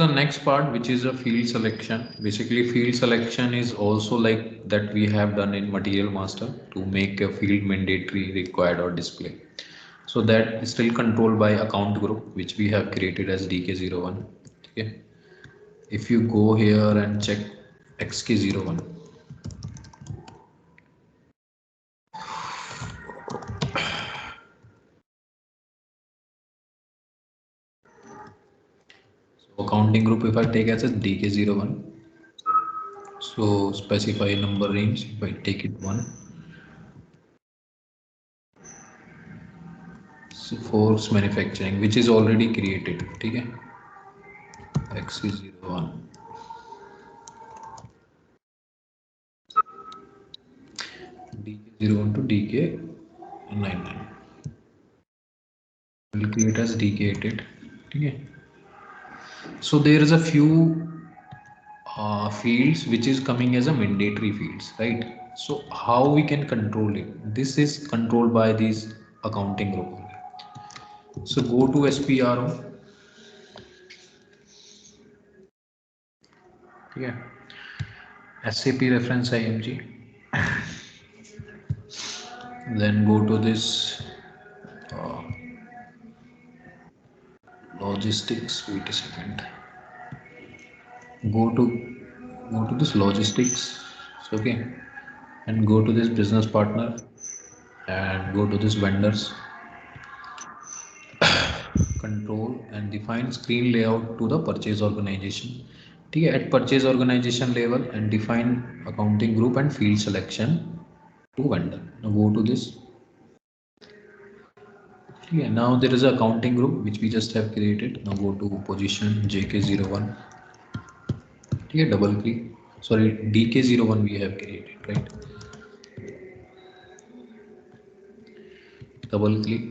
The next part, which is a field selection. Basically, field selection is also like that we have done in Material Master to make a field mandatory, required, or display. So that is still controlled by account group, which we have created as DK01. Okay. If you go here and check XK01, so accounting group, if I take as a DK01, so specify number range, if I take it 1, so force manufacturing, which is already created. Okay. XC01, DK01 to DK99 will create as DK88. Okay. So there is a few fields which is coming as a mandatory fields, right? So how we can control it? This is controlled by this accounting group only. So go to SPRO. Yeah. SAP reference IMG. Then go to this uh, logistics. Wait a second. Go to this logistics. Okay, and go to this business partner and go to this vendors control and define screen layout to the purchase organization. ठीक है, at purchase organization level and define accounting group and field selection to vendor. Now go to this. ठीक है, now there is a accounting group which we just have created. Now go to position JK01. ठीक है, double click. Sorry, DK01 we have created, right? Double click.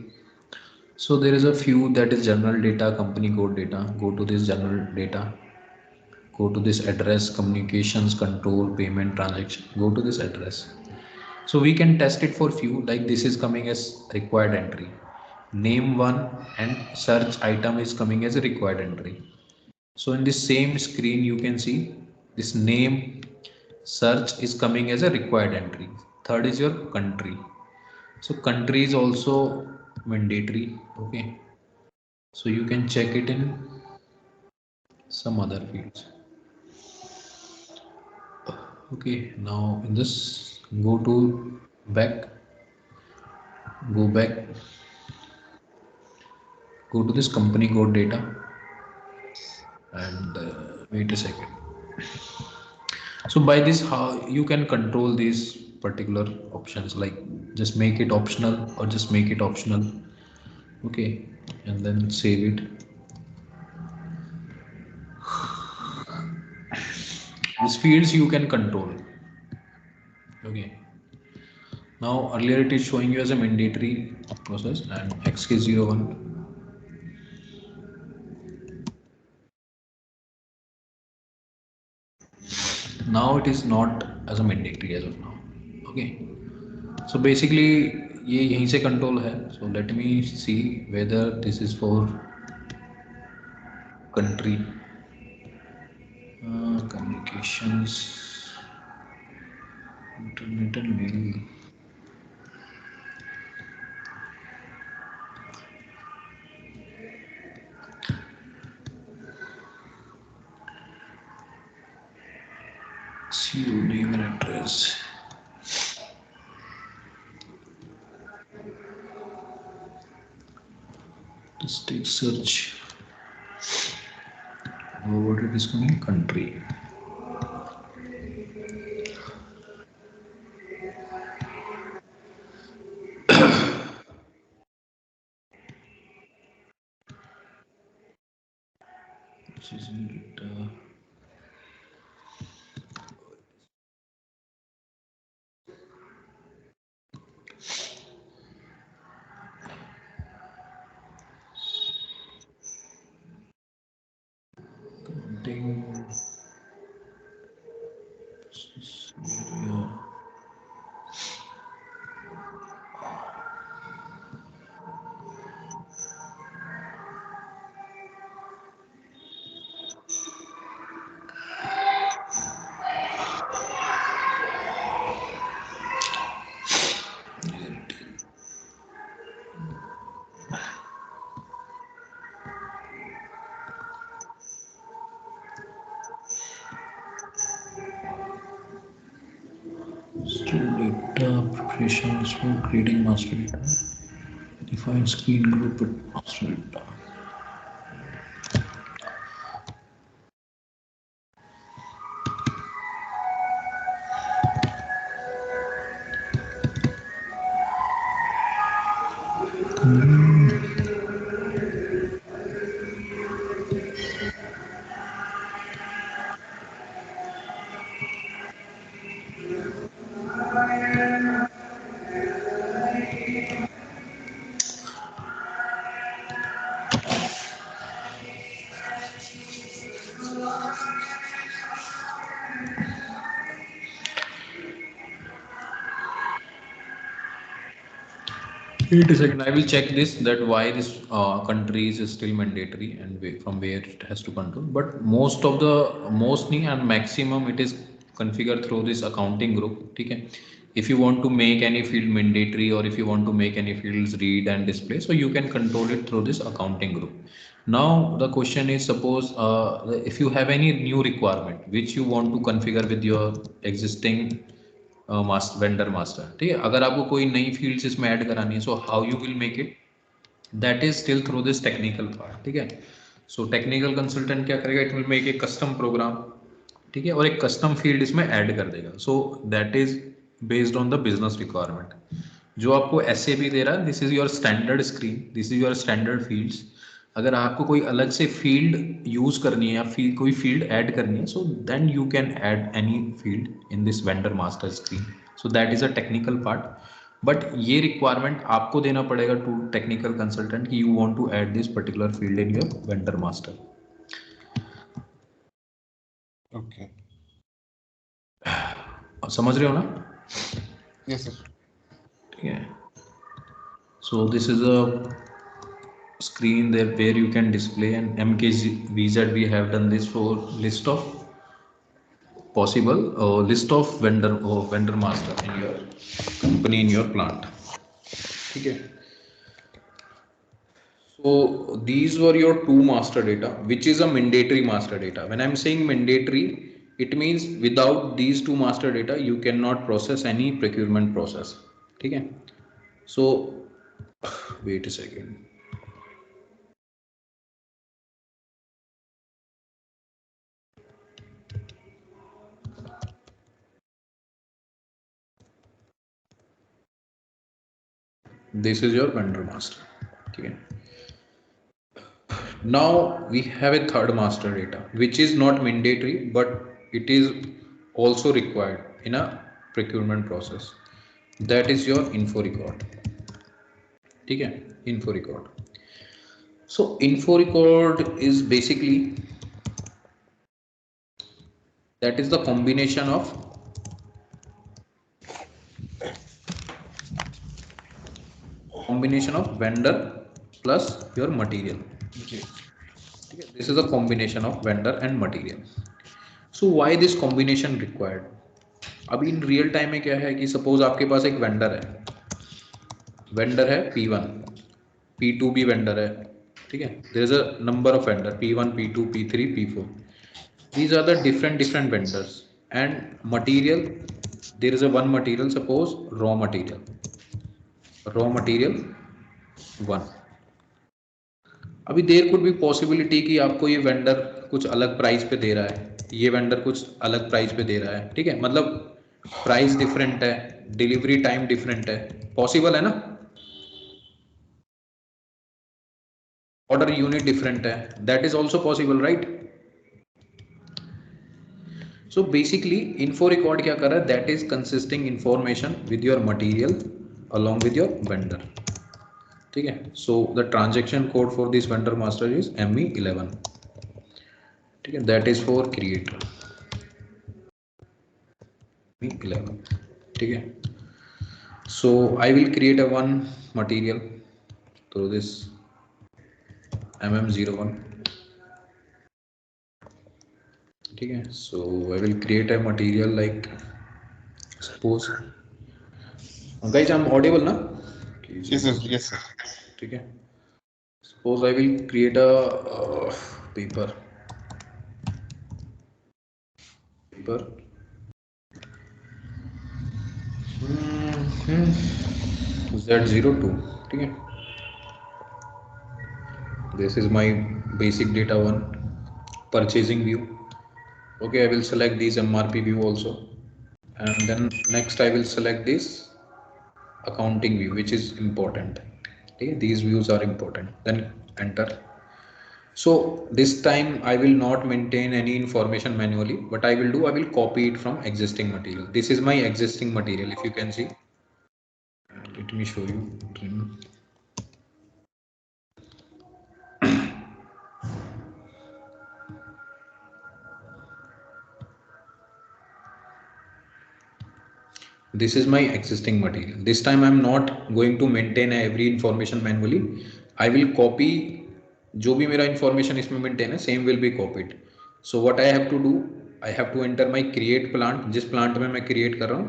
So there is a few, that is general data, company code data. Go to this general data. Go to this address, communications, control, payment, transaction. Go to this address. So we can test it for few, like this is coming as required entry. Name one and search item is coming as a required entry. So in this same screen you can see this name search is coming as a required entry. Third is your country. So country is also mandatory. Okay, so you can check it in some other fields. Okay, now in this, go to back, go back, go to this company code data and wait a second. So by this, how you can control these particular options, like just make it optional or just make it optional. Okay, and then save it. These fields you can control. Okay, now earlier it is showing you as a mandatory process and XK01. Now it is not as a mandatory as of now. Okay, so basically ये यहीं से control है. So let me see whether this is for country. Communications, internet and mail. CO name and address. Just take search. What it is coming? Country. This isn't it. Counting. Yeah. data preparations for creating master data. Define screen group with master data. Wait a second, I will check this that why this countries is still mandatory and from where it has to control. But most of the mostly and maximum it is configured through this accounting group. Okay. If you want to make any field mandatory or if you want to make any fields read and display, so you can control it through this accounting group. Now the question is suppose if you have any new requirement which you want to configure with your existing vendor master, ठीक है, अगर आपको कोई नई fields इसमें add करानी है, so how you will make it, that is still through this technical part, ठीक है. सो टेक्निकल कंसल्टेंट क्या करेगा, it will make a custom program, ठीक है, और एक कस्टम फील्ड इसमें ऐड कर देगा. सो that is based on the business requirement. जो आपको ऐसे भी दे रहा है, this is your standard screen, this is your standard fields. अगर आपको कोई अलग से फील्ड यूज करनी है या कोई फील्ड ऐड करनी है, so then you can add any field in this vendor master screen. So that is a technical part. But ये रिक्वायरमेंट आपको देना पड़ेगा टू टेक्निकल कंसल्टेंट कि you want to add this particular field in your vendor master. Okay, समझ रहे हो ना? Yes sir. ठीक है. So this is a screen there where you can display an MKVZ. We have done this for list of possible list of vendor master in your company, in your plant. Okay. So these were your two master data, which is a mandatory master data. When I'm saying mandatory, it means without these two master data you cannot process any procurement process. Okay. So wait a second. This is your vendor master. Okay. Now we have a third master data, which is not mandatory, but it is also required in a procurement process. That is your info record. Okay, info record. So info record is basically that is the combination of vendor plus your material. Okay. This is a combination of vendor and material. So why this combination required? अभी in real time में क्या है कि suppose आपके पास एक vendor है P1, P2 भी vendor है, ठीक है. There is a number of vendor P1, P2, P3, P4. These are the different vendors and material. There is a one material, suppose raw material 1. अभी देयर कुड बी पॉसिबिलिटी कि आपको ये vendor कुछ अलग price पे दे रहा है, ये वेंडर कुछ अलग प्राइस पे दे रहा है, ठीक है, मतलब प्राइस डिफरेंट है, डिलीवरी टाइम डिफरेंट है, पॉसिबल है ना. ऑर्डर यूनिट डिफरेंट है, that is also possible, right. So basically info record क्या कर रहा है, that is consisting information with your material along with your vendor, ठीक है. So the transaction code for this vendor master is ME11, ठीक है, that is for creator ME11, ठीक है. So I will create a one material through this MM01, ठीक है. So I will create a material like suppose, guys I am audible ना? Yes sir. Yes sir. ठीक है. Suppose I will create a paper. Z02, ठीक है. This is my basic data one, purchasing view. Okay, I will select this MRP view also, and then next I will select this accounting view, which is important. Okay, these views are important. Then enter. So this time I will not maintain any information manually. What I will do, I will copy it from existing material. This is my existing material, if you can see. Let me show you. This is my existing material. This time I'm not going to maintain every information manually. I will copy जो भी मेरा information इसमें maintain है, same will be copied. So what I have to do, I have to enter my create plant, जिस plant में मैं create कर रहा हूँ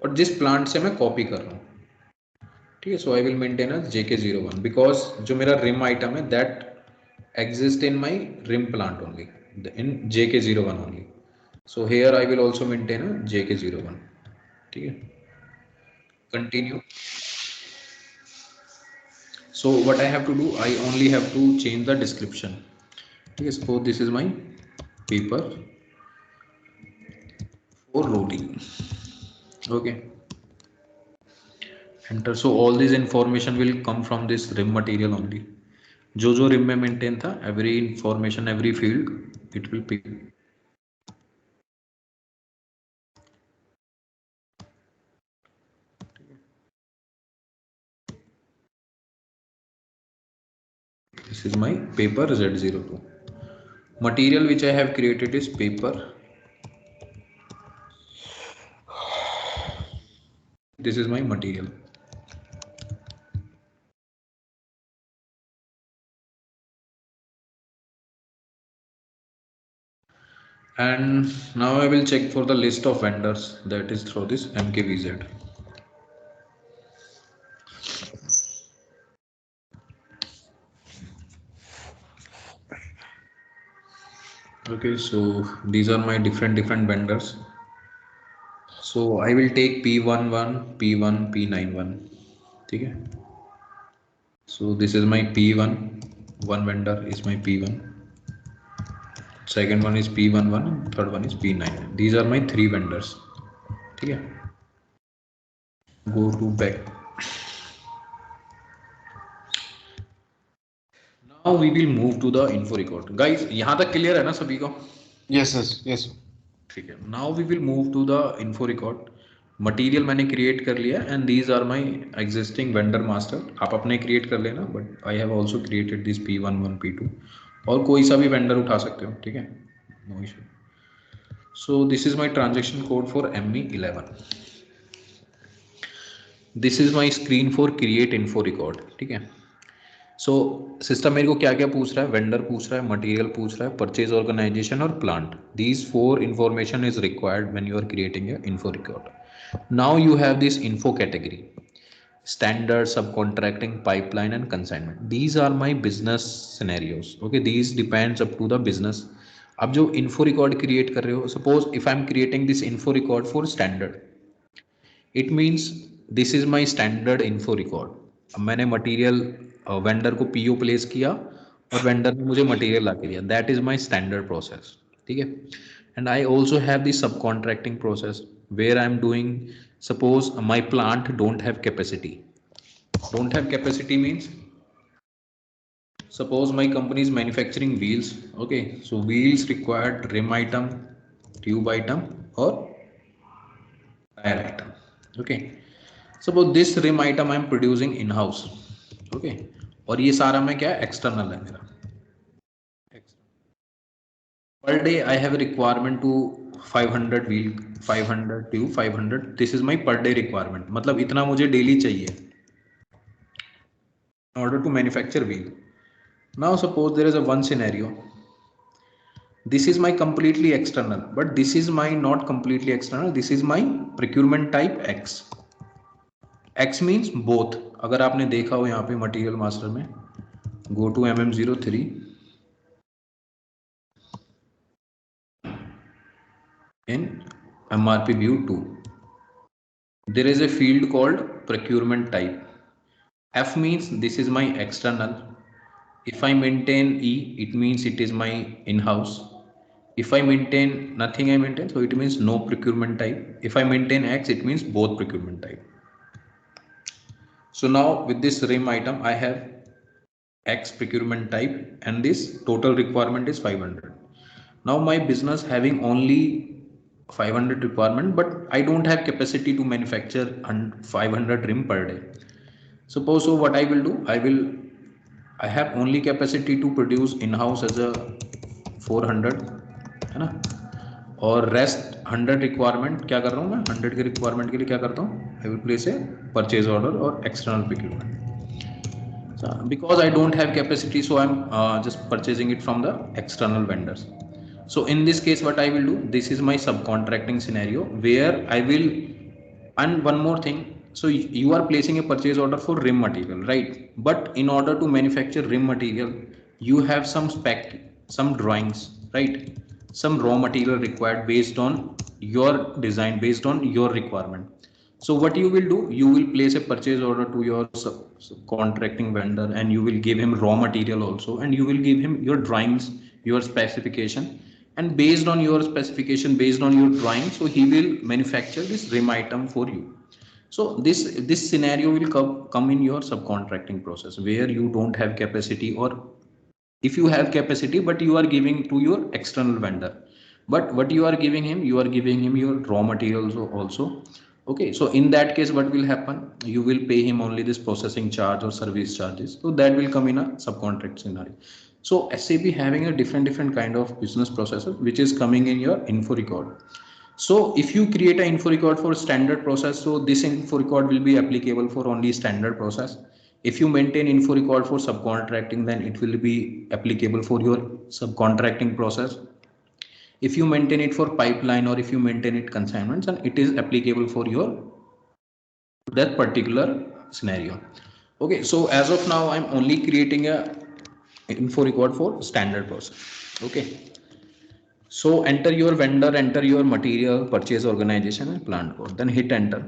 और जिस plant से मैं copy कर रहा हूँ, ठीक है. So I will maintain as JK01 because जो मेरा rim item है that exist in my rim plant only, in JK01 only. So here I will also maintain a JK01, ठीक है. Continue. So what I have to do, I only have to change the description. Okay, suppose this is my paper for rolling. Okay, enter. So all this information will come from this rim material only. जो rim में maintain था, every information, every field, it will pick. This is my paper Z02. Material which I have created is paper. This is my material. And now I will check for the list of vendors, that is through this MKVZ. Okay, so these are my different vendors. So I will take P11, P1, P91. Okay. So this is my P1. One vendor is my P1. Second one is P11 and third one is P9. These are my three vendors. Okay. Go to back. Now we will move to the info record. Guys, यहाँ तक clear है ना सभी को? Yes, yes, yes. ठीक है. Now we will move to the info record. Material मैंने create कर लिया and these are my existing vendor master. आप अपने क्रिएट कर लेना, but I have also created this P11, P2 और कोई सा भी वेंडर उठा सकते हो, ठीक है, no issue. So this is my transaction code for ME11. This is my screen for create info record, ठीक है. सो सिस्टम मेरे को क्या क्या पूछ रहा है, वेंडर पूछ रहा है, मटेरियल पूछ रहा है, परचेज ऑर्गेनाइजेशन और प्लांट. These 4 information is required when you are creating a info record. Now you have this info category, standard, subcontracting, pipeline and consignment. These are my business scenarios. Okay, these depends up to the business. अब जो info record create कर रहे हो, suppose if I'm creating this info record for standard, it means this is my standard info record. अब मैंने material vendor को PO place किया और vendor ने मुझे material ला के दिया. That is my standard process. ठीक है. And I also have the subcontracting process where I'm doing, suppose my plant don't have capacity. Don't have capacity means, suppose my company is manufacturing wheels. Okay, so wheels required rim item, tube item or tire item. Okay, suppose this rim item I am producing in house. Okay, और ये सारा मैं क्या external है मेरा. Per day I have a requirement to 500 wheel, 500 tube, 500. This is my per day requirement. मतलब इतना मुझे daily चाहिए in order to manufacture wheel. Now suppose there is a one scenario. This is my completely external, but this is my not completely external. This is my procurement type X. X means both. अगर आपने देखा हो यहाँ पे material master में, go to MM03 in MRP view 2. there is a field called procurement type. F means this is my external. If I maintain E, it means it is my in-house. If I maintain nothing, I maintain, so it means no procurement type. If I maintain X, it means both procurement type. So now with this RIM item, I have X procurement type and this total requirement is 500. Now my business having only 500 requirement, but I don't have capacity to manufacture 500 RIM per day. Suppose, so what I will do, I have only capacity to produce in-house as a 400 है ना, और rest 100 requirement क्या कर रहा हूँ मैं, 100 के requirement के लिए क्या करता हूँ, I will place a purchase order और external procurement. Because I don't have capacity, so I'm just purchasing it from the external vendors. So in this case, what I will do, this is my subcontracting scenario where I will, and one more thing, so you are placing a purchase order for rim material, right? But in order to manufacture rim material, you have some spec, some drawings, right? Some raw material required based on your design, based on your requirement. So what you will do, you will place a purchase order to your contracting vendor and you will give him raw material also, and you will give him your drawings, your specification, and based on your specification, based on your drawing, so he will manufacture this rim item for you. So this scenario will come in your subcontracting process where you don't have capacity, or if you have capacity but you are giving to your external vendor, but what you are giving him, you are giving him your raw materials also. Okay, so in that case what will happen, you will pay him only this processing charge or service charges, so that will come in a subcontract scenario. So SAP having a different kind of business processes which is coming in your info record. So if you create an info record for standard process, so this info record will be applicable for only standard process. If you maintain info record for subcontracting, then it will be applicable for your subcontracting process. If you maintain it for pipeline, or if you maintain it consignments, and it is applicable for your that particular scenario. Okay, so as of now I'm only creating a info record for standard process. Okay, so enter your vendor, enter your material purchase organization and plant code, then hit enter.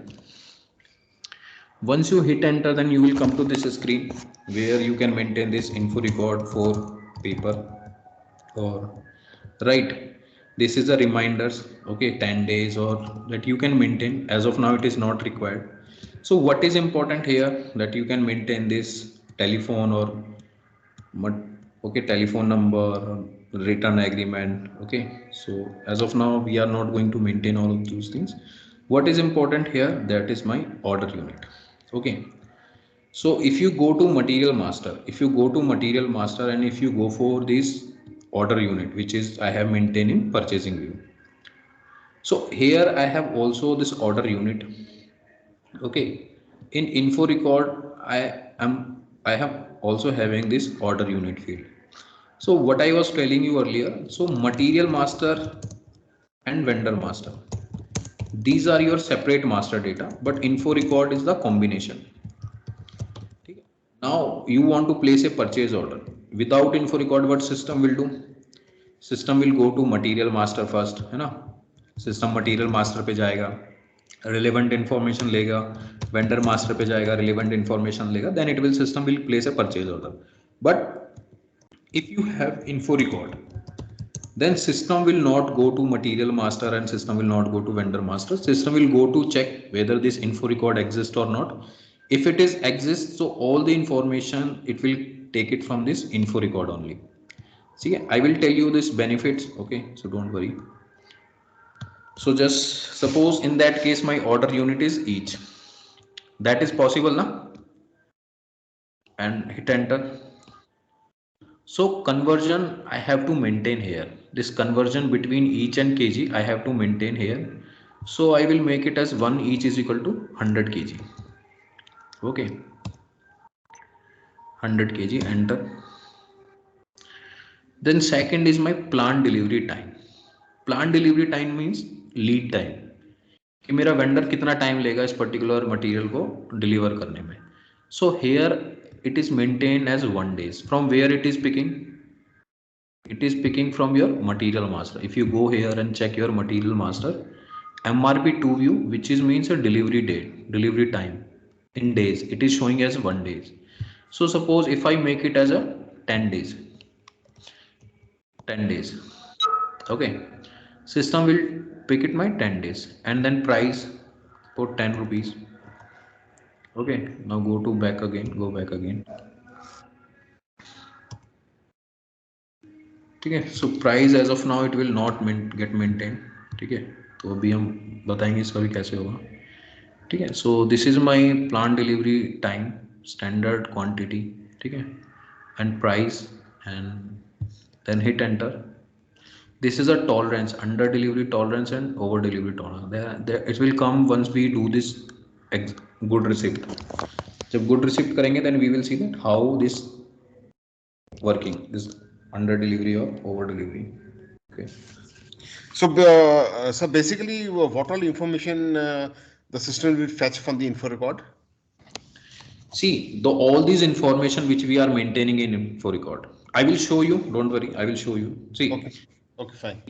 Once you hit enter, then you will come to this screen where you can maintain this info record for paper, or right, this is the reminders. Okay, 10 days or that you can maintain. As of now it is not required. So what is important here, that you can maintain this telephone or okay, telephone number, return agreement. Okay, so as of now we are not going to maintain all of those things. What is important here, that is my order unit. Okay, so if you go to material master, and if you go for this order unit, which is I have maintained in purchasing view, so here I have also this order unit. Okay, in info record I have also having this order unit field. So what I was telling you earlier, so material master and vendor master, these are your separate master data, but info record is the combination. Now you want to place a purchase order without info record, what system will do, system will go to material master first, है ना, system material master पे जाएगा, relevant information लेगा, vendor master पे जाएगा, relevant information लेगा, then it will system will place a purchase order. But if you have info record, then system will not go to material master and system will not go to vendor master. System will go to check whether this info record exists or not. If it is exists, so all the information it will take it from this info record only. See, I will tell you this benefits. Okay, so don't worry. So just suppose in that case my order unit is each. That is possible, na? And hit enter. So conversion I have to maintain here. This conversion between each and kg I have to maintain here. So I will make it as 1 each is equal to 100 kg. Okay, 100 kg, enter. Then second is my plant delivery time. Plant delivery time means lead time, कि मेरा vendor कितना time लेगा इस particular material को deliver करने में. So here it is maintained as 1 days. From where it is picking? It is picking from your material master. If you go here and check your material master, MRP to view, which is means a delivery date, delivery time in days. It is showing as 1 days. So suppose if I make it as a 10 days, 10 days. Okay. System will pick it my 10 days and then price for 10 rupees. Okay. Now go to back again, go back again. ठीक है. So price as of now it will not get maintained. ठीक है. तो अभी हम बताएंगे इसका भी कैसे होगा. ठीक है. So this is my plant delivery time, standard quantity. ठीक है. And price, and then hit enter. This is a tolerance, under delivery tolerance and over delivery tolerance. It will come once we do this good receipt. जब good receipt करेंगे then we will see that how this working, this under delivery or over delivery. Okay. So basically, what all information the system will fetch from the info record? See, all these information which we are maintaining in info record, I will show you. Don't worry, I will show you. See, okay, fine.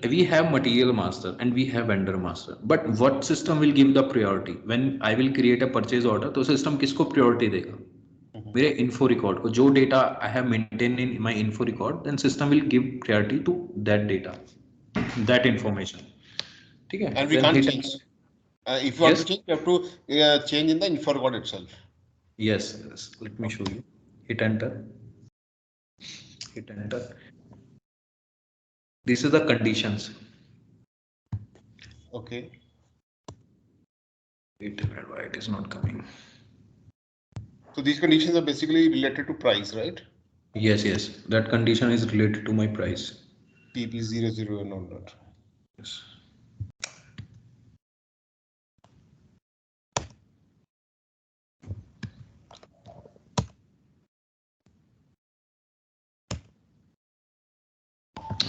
We have material master and we have vendor master. But what system will give the priority when I will create a purchase order? तो system किसको priority देगा? मेरे info record को, जो data I have maintained in my info record, then system will give priority to that data, that information. ठीक है? And we can't change. If you want to change, you have to change in the info record itself. Yes. Let me show you. Hit enter. Hit enter. This is the conditions. Okay. Why it is not coming? So these conditions are basically related to price, right? Yes. That condition is related to my price. PP00 and all that. Yes.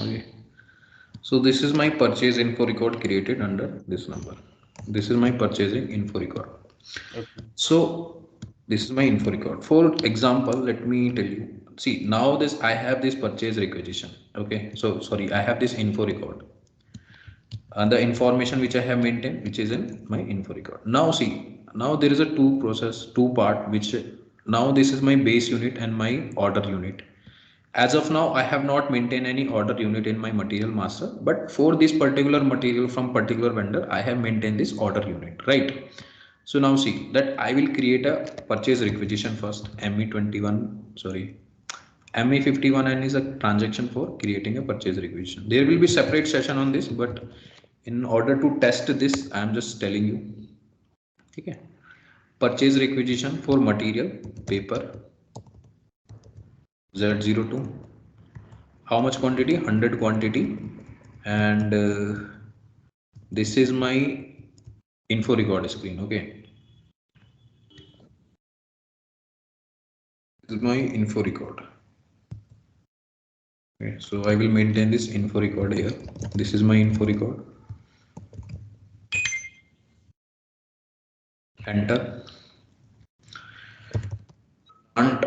Okay. So this is my purchase info record created under this number. This is my purchasing info record. Okay. So this is my info record. For example, let me tell you. See, now this I have this purchase requisition. Okay. So sorry, I have this info record. And the information which I have maintained, which is in my info record. Now see, now there is a two part, which now this is my base unit and my order unit. As of now, I have not maintained any order unit in my material master, but for this particular material from particular vendor, I have maintained this order unit, right? So now see that I will create a purchase requisition first, ME51N is a transaction for creating a purchase requisition. There will be separate session on this, but in order to test this, I am just telling you. Okay. Purchase requisition for material paper Z02. How much quantity? 100 quantity. And this is my info record screen. Okay. This is my info record. Okay, so I will maintain this info record here. This is my info record. Enter. And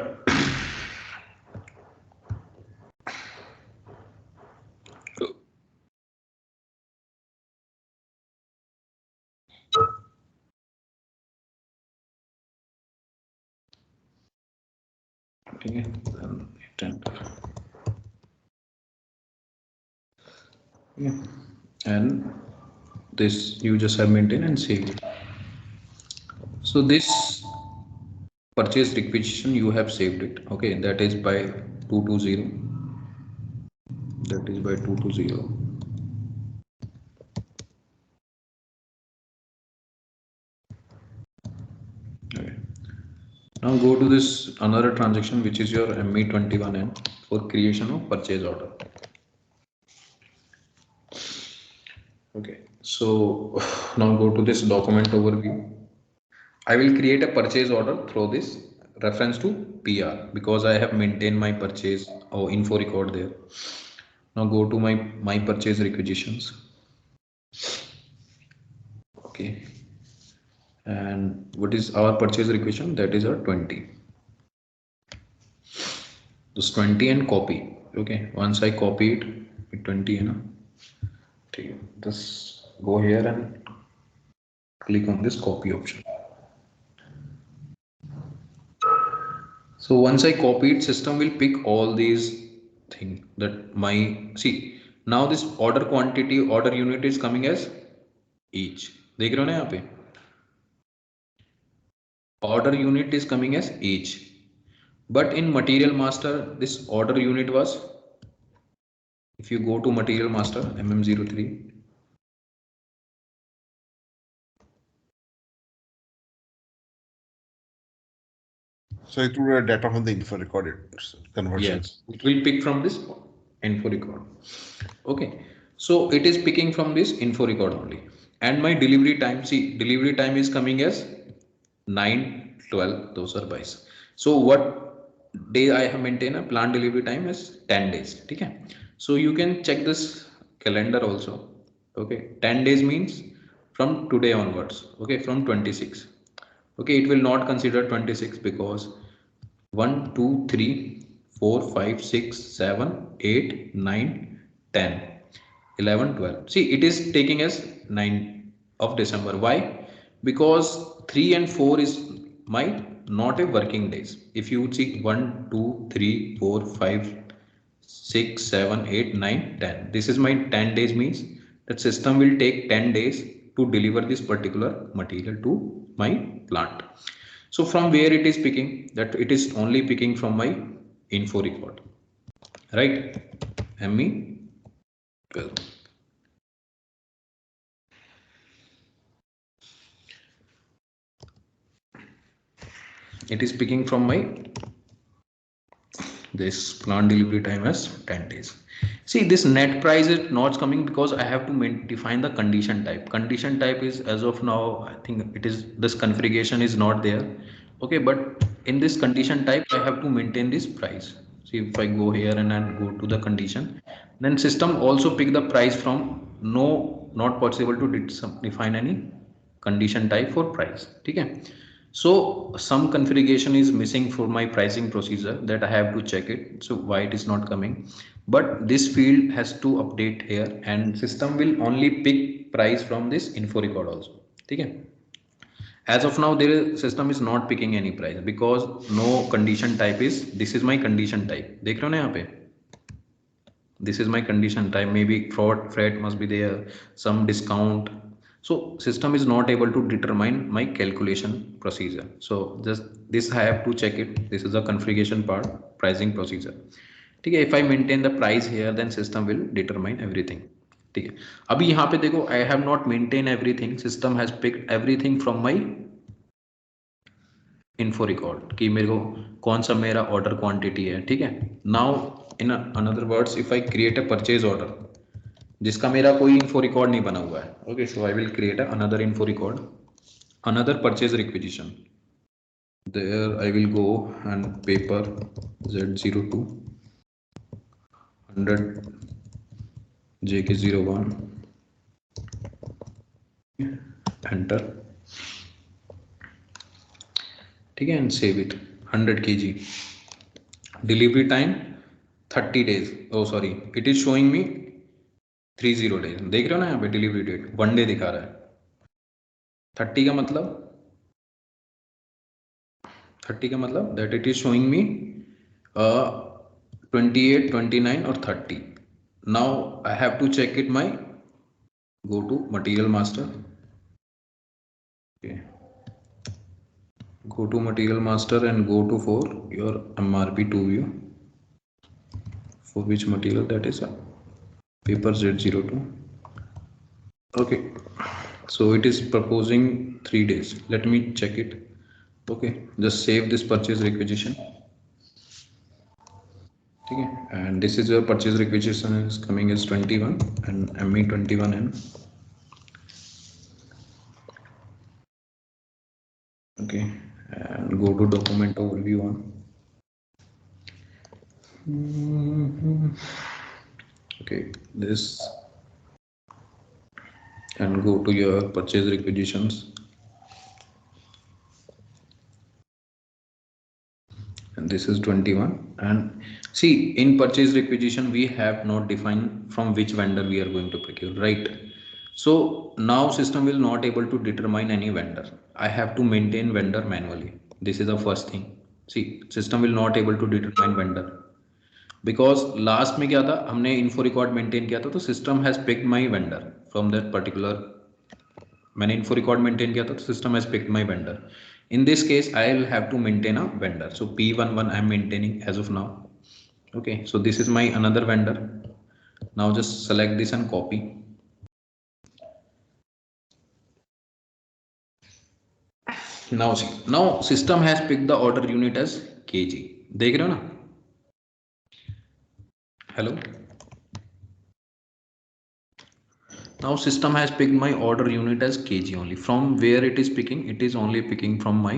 okay, then hit enter. Yeah. And this you just have maintained and save it. So this purchase requisition you have saved it. Okay, that is by 220. That is by 220. Okay. Now go to this another transaction, which is your ME21N for creation of purchase order. Okay, so now go to this document overview. I will create a purchase order through this reference to PR because I have maintained my purchase or info record there. Now go to my purchase requisitions. Okay, and what is our purchase requisition? That is our 20. This 20 and copy. Okay, once I copy it, 20 है ना. ठीक है. This go here and click on this copy option. So once I copy it, system will pick all these things that my, see, now this order quantity, order unit is coming as each. देख रहे हो ना यहाँ पे? Order unit is coming as each. But in material master, this order unit was, if you go to material master MM03, so it will be data from the info record conversions. yes, it will pick from this info record. Okay, so it is picking from this info record only. And my delivery time, see, delivery time is coming as 9, 12, those are buys. So what day I have maintained a planned delivery time is 10 days. Okay, so you can check this calendar also. Okay, 10 days means from today onwards. Okay, from 26. Okay, it will not consider 26 because 1, 2, 3, 4, 5, 6, 7, 8, 9, 10, 11, 12. See, it is taking as 9 of December. Why? Because 3 and 4 is my not a working days. If you see 1, 2, 3, 4, 5, 6, 7, 8, 9, 10. This is my 10 days means that system will take 10 days to deliver this particular material to my plant. So from where it is picking, that it is only picking from my info record, right? ME 12. It is picking from my this plant delivery time as 10 days. See, this net price is not coming because I have to define the condition type. Condition type is, as of now, I think it is, this configuration is not there. Okay, but in this condition type, I have to maintain this price. See, if I go here and then go to the condition, then system also pick the price from no, not possible to define any condition type for price. Okay. So some configuration is missing for my pricing procedure that I have to check it. So why it is not coming? But this field has to update here, and system will only pick price from this info record also. Okay. As of now, their system is not picking any price because no condition type is. This is my condition type. देख रहे हो ना यहाँ पे? This is my condition type. Maybe fraud, freight must be there, some discount. So system is not able to determine my calculation procedure. So just this I have to check it. This is the configuration part, pricing procedure. ठीक है, if I maintain the price here, then system will determine everything. ठीक है, अभी यहाँ पे देखो, I have not maintained everything. System has picked everything from my info record कि मेरे को कौन सा मेरा order quantity है. ठीक है, now in another words, if I create a purchase order जिसका मेरा कोई info record नहीं बना हुआ है. Okay, so I will create another info record, another purchase requisition. There I will go and paper Z02 100 JK01 enter. ठीक है, and save it. 100 kg. Delivery time 30 days. Oh sorry, it is showing me 30 days. देख रहे हो ना यहाँ पे delivery date 1 day दिखा रहा है. 30 का मतलब that it is showing me 28, 29 or 30. Now I have to check it. My go to material master. Okay. Go to material master and go to for your MRP2 view. For which material? That is paper Z02. Okay, so it is proposing 3 days. Let me check it. Okay, just save this purchase requisition. Okay, and this is your purchase requisition is coming as 21 and ME21N. Okay, and go to document overview one. Okay, this, and go to your purchase requisitions, and this is 21. And see, in purchase requisition we have not defined from which vendor we are going to procure, right? So now system will not able to determine any vendor. I have to maintain vendor manually. This is the first thing. See, system will not able to determine vendor because last में क्या था, हमने info record maintain किया था, तो system has picked my vendor from that particular, मैंने info record maintain किया था, तो system has picked my vendor. In this case, I will have to maintain a vendor. So P11 I am maintaining as of now. Okay, so this is my another vendor. Now just select this and copy. Now see, now system has picked the order unit as kg. देख रहे हो ना? Hello. Now system has picked my order unit as kg only. From where it is picking? It is only picking from my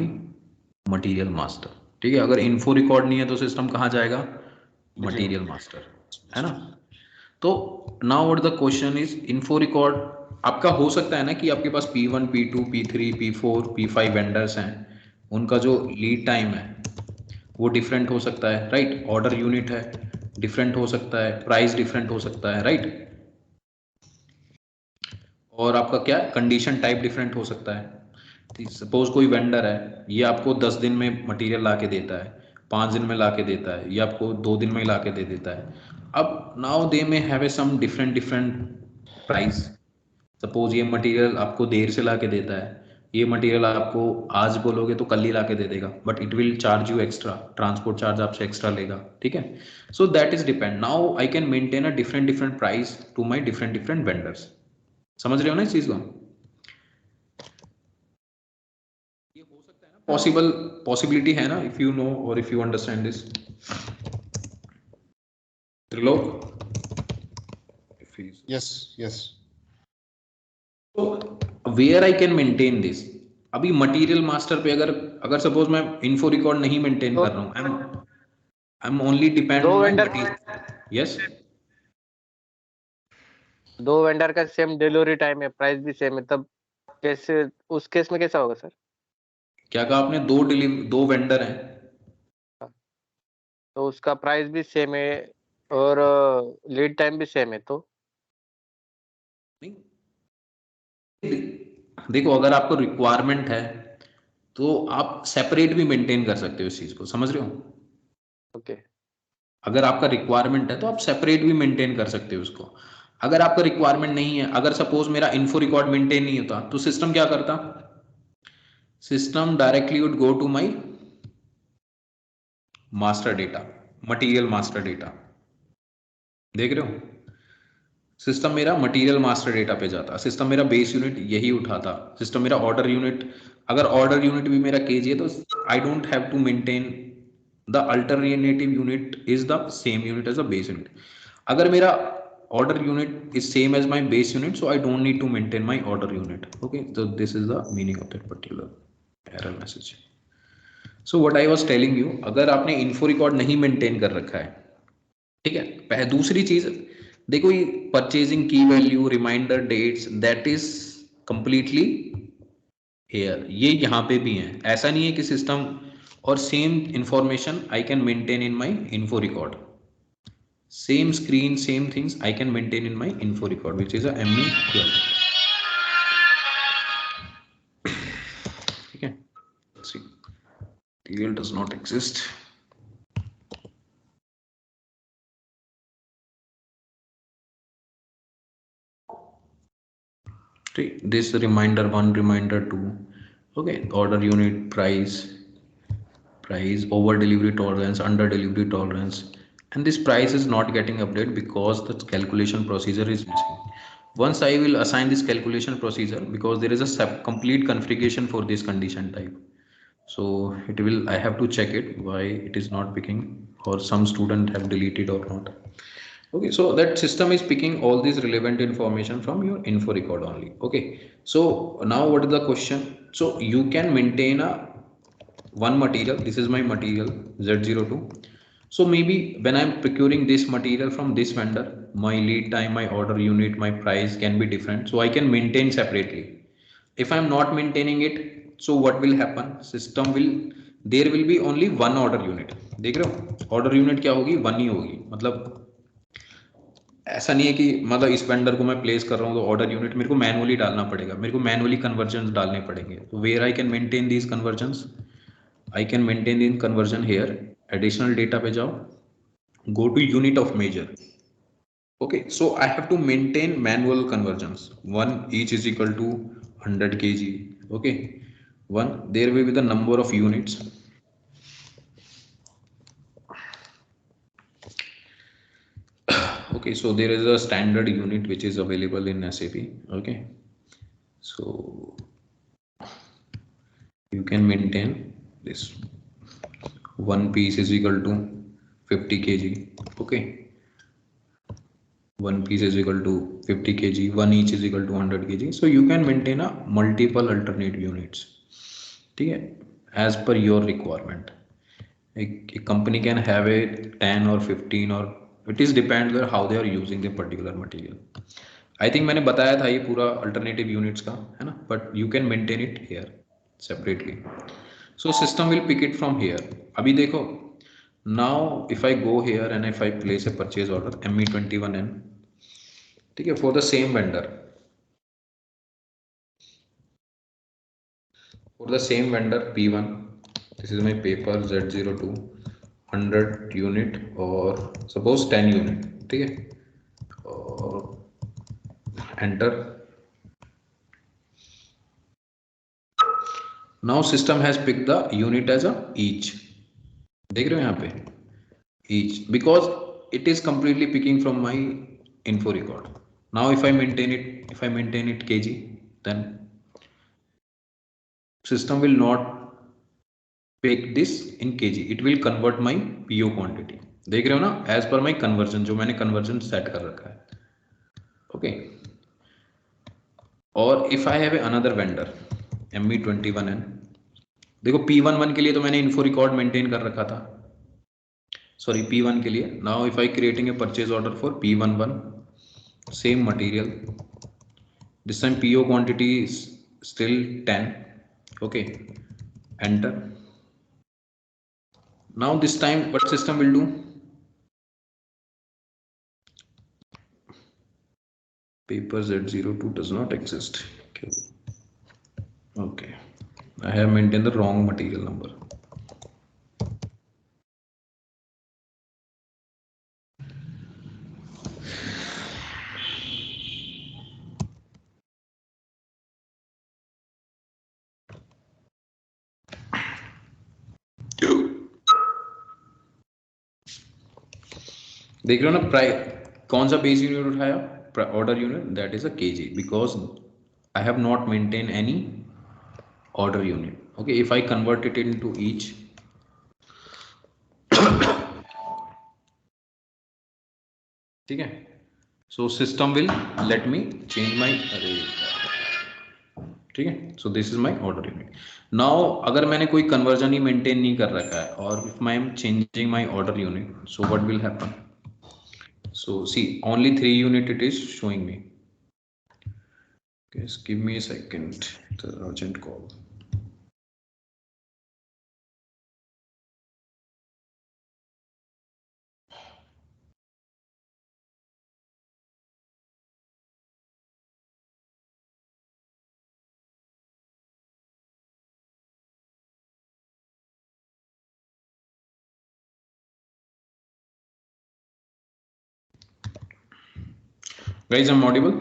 material master. ठीक है, अगर info record नहीं है तो system कहाँ जाएगा? Material master, है ना? तो now what the question is, info record आपका हो सकता है ना कि आपके पास P1, P2, P3, P4, P5 vendors हैं, उनका जो लीड टाइम है वो डिफरेंट हो सकता है, राइट? ऑर्डर यूनिट है, डिफरेंट हो सकता है, प्राइस डिफरेंट हो सकता है, राइट? और आपका क्या कंडीशन टाइप डिफरेंट हो सकता है. सपोज कोई वेंडर है, ये आपको 10 दिन में मटेरियल ला के देता है, 5 दिन में ला के देता है, ये आपको 2 दिन में ला के दे देता है. अब now they may have a some different different price. Suppose ये मटेरियल आपको देर से ला के देता है, ये मटेरियल आपको आज बोलोगे तो कल ही ला के दे देगा, but it will charge you extra, transport charge आपसे एक्स्ट्रा लेगा, ठीक है? So that is depend. Now I can maintain a different different price to my different different vendors. समझ रहे हो ना इस चीज को? ये हो सकता है ना, पॉसिबिलिटी है ना, इफ यू नो और if you understand this. Trilok, yes yes. तो where I can maintain this. अभी मटेरियल मास्टर पे अगर सपोज मैं इन्फो रिकॉर्ड नहीं मेंटेन कर रहा हूँ, I am only depend on material. Yes, दो वेंडर का सेम डिलीवरी टाइम है, प्राइस भी सेम है, तब कैसे उस केस में कैसा होगा सर? क्या कहा आपने? दो वेंडर हैं तो उसका प्राइस भी सेम है और लीड टाइम भी सेम है, तो नहीं, देखो अगर आपको रिक्वायरमेंट है तो आप सेपरेट भी मेंटेन कर सकते हो इस चीज को. समझ रहे हो? ओके. अगर आपका रिक्वायरमेंट है तो आप सेपरेट भी मेंटेन कर सकते हो उसको. अगर आपका रिक्वायरमेंट नहीं है, अगर सपोज मेरा इन्फो रिकॉर्ड मेंटेन नहीं होता, तो सिस्टम क्या करता? System directly would go to my master data, material master data. देख रहे हो? सिस्टम मेरा मटेरियल मास्टर डेटा पे जाता, सिस्टम मेरा बेस यूनिट यही उठाता, सिस्टम मेरा ऑर्डर यूनिट, अगर ऑर्डर यूनिट भी मेरा केजी है तो I don't have to maintain the alternative unit is the same unit as the base unit. अगर मेरा order unit is same as my base unit, so I don't need to maintain my order unit. Okay, so this is the meaning of that particular error message. So what I was telling you, अगर आपने info record नहीं maintain कर रखा है, ठीक है? दूसरी चीज देखो, ये purchasing key value, reminder dates, that is completely here. ये यहाँ पे भी है. ऐसा नहीं है कि सिस्टम और same information I can maintain in my info record. Same screen, same things I can maintain in my info record, which is a ME12. Okay, let's see. TL does not exist. Okay, this reminder 1, reminder 2. Okay, order unit, price, over delivery tolerance, under delivery tolerance. And this price is not getting updated because the calculation procedure is missing. Once I will assign this calculation procedure, because there is a complete configuration for this condition type, so it will, I have to check it why it is not picking, or some student have deleted or not. Okay, so that system is picking all these relevant information from your info record only. Okay, so now what is the question? So you can maintain a one material, this is my material Z02. So maybe when I'm procuring this material from this vendor, my lead time, my order unit, my price can be different, so I can maintain separately. If I'm not maintaining it, so what will happen? System will, there will be only one order unit. देख रहे हो? Order unit क्या होगी? 1 ही होगी. मतलब ऐसा नहीं है कि मतलब इस वेंडर को मैं प्लेस कर रहा हूँ तो ऑर्डर यूनिट मेरे को मैनुअली डालना पड़ेगा, मेरे को मैनुअली कन्वर्जन डालने पड़ेंगे. तो where I can maintain these conversions, I can maintain in conversion here. Additional data पे जाओ, go to unit of measure. Okay, so I have to maintain manual conversions. One each is equal to 100 kg. Okay, one there will be the number of units. Okay, so there is a standard unit which is available in SAP. Okay, so you can maintain this. One piece is equal to 50 kg. Okay, one piece is equal to 50 kg, one each is equal to 100 kg. So you can maintain a multiple alternate units, ठीक है, as per your requirement. A company can have a 10 or 15 or it is depends on how they are using the particular material. I think मैंने बताया था ये पूरा alternative units का, है ना, but you can maintain it here separately. So system will pick it from here. अभी देखो, now if I go here and if I place a purchase order ME21N, ठीक है, for the same vendor, for the same vendor P1, this is my paper Z02 100 unit or suppose 10 unit, ठीक है, और enter. Now system has picked the unit as a each. देख रहे हो यहाँ पे each, because it is completely picking from my info record. Now if I maintain it kg, then system will not pick this in kg, it will convert my PO quantity. देख रहे हो ना, as per my conversion, जो मैंने conversion set कर रखा है. Okay, और if I have another vendor ME21N, देखो P11 के लिए तो मैंने info record maintain कर रखा था, sorry P1 के लिए. Now if I creating a purchase order for P11, same material, this time PO quantity is still 10. Okay, enter. Now this time what system will do, paper Z02 does not exist. Okay, I have maintained the wrong material number. देख रहे हो ना, price कौन सा base unit उठाया, order unit, that is a KG, because I have not maintain any order unit. Okay, if I convert it into each, ठीक है, so system will let me change my, अरे ठीक है, so this is my order unit. Now अगर मैंने कोई conversion ही maintain नहीं कर रखा है और if I am changing my order unit, so what will happen. So see, only 3 unit it is showing me. Just give me a second, it's an urgent call. Guys, I'm audible?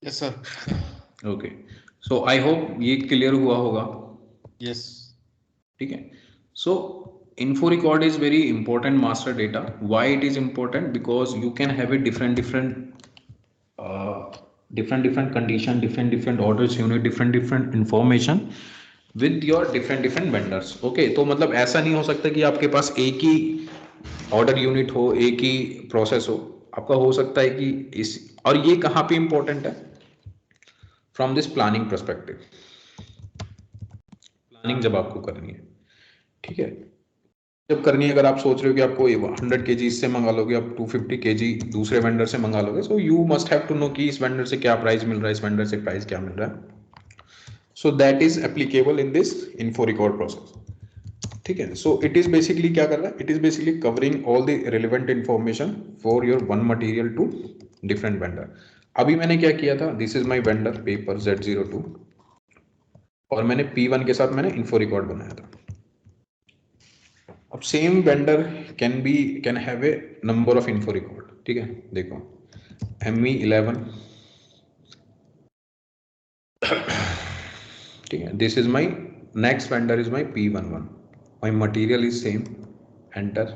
Yes sir. Okay, so I hope ये clear हुआ होगा. Yes. ठीक है, so info record is very important master data. Why it is important? Because you can have a different condition, different orders unit, different information with your different vendors. Okay, तो मतलब ऐसा नहीं हो सकता कि आपके पास एक ही ऑर्डर यूनिट हो, एक ही प्रोसेस हो. आपका हो सकता है कि इस, और ये कहाँ पे इंपॉर्टेंट है, from this planning perspective. Planning जब आपको करनी है, ठीक है, जब करनी है, अगर आप सोच रहे हो कि आपको 100 kg इससे मंगा लोगे, आप 250 kg दूसरे वेंडर से मंगा लोगे, so you must have to know कि इस वेंडर से क्या प्राइस मिल रहा है, इस वेंडर से प्राइस क्या मिल रहा है. So that is applicable in this info record process. ठीक है. सो इट इज बेसिकली क्या कर रहा है, it is basically covering all the relevant information for your one material to different vendor. अभी मैंने क्या किया था, this is my vendor paper Z02 और मैंने P1 के साथ मैंने इन्फो रिकॉर्ड बनाया था. अब same vendor can have a number of info record. ठीक है, देखो ME11. ठीक है, this is my next vendor is my P11. My material is same, enter.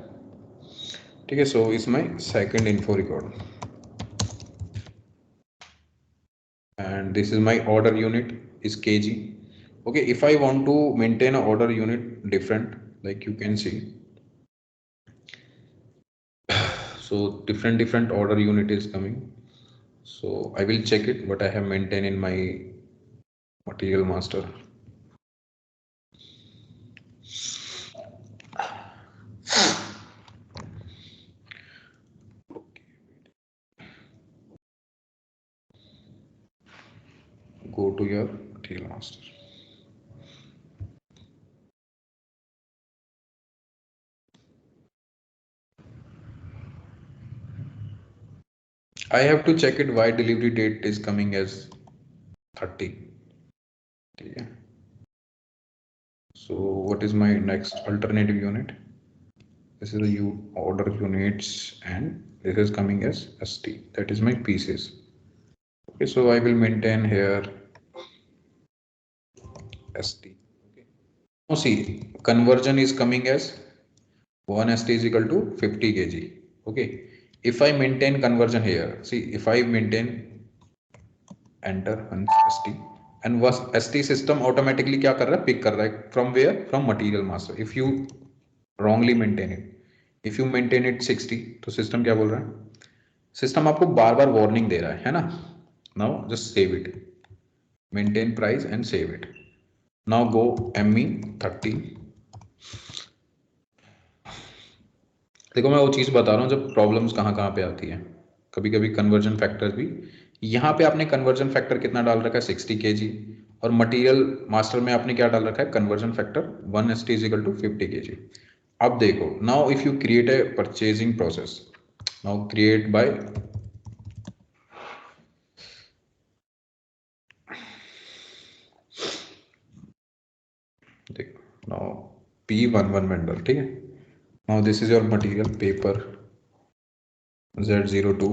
ठीक है, so is my second info record and this is my order unit is kg. Okay, if I want to maintain a order unit different, like you can see, so different order unit is coming. So I will check it what I have maintained in my material master. Go to your material master. I have to check it why delivery date is coming as 30. Okay. So what is my next alternative unit? This is the order units and this is coming as ST, that is my pieces. Okay, so I will maintain here ST. Okay. Now see, conversion is coming as 1 ST is equal to 50 kg. Okay, if I maintain conversion here, see, if I maintain enter ST and was ST system automatically क्या कर रहा है, pick कर रहा है from where, from material master. If you wrongly maintain it, if you maintain it 60, तो system क्या बोल रहा है, system आपको बार बार वार्निंग दे रहा है ना. Now just save it, maintain price and save it. Now go ME30. देखो मैं वो चीज़ बता रहा हूँ जब प्रॉब्लम्स कहाँ कहाँ पे आती है. कभी कभी कन्वर्जन फैक्टर भी, यहाँ पे आपने कन्वर्जन फैक्टर कितना डाल रखा है 60 kg और मटेरियल मास्टर में आपने क्या डाल रखा है conversion factor 1 ST is equal to 50 kg. अब देखो, now if you create a purchasing process, now create bye देखो नाउ P11 वेंडर. ठीक है, now this is your material paper Z02.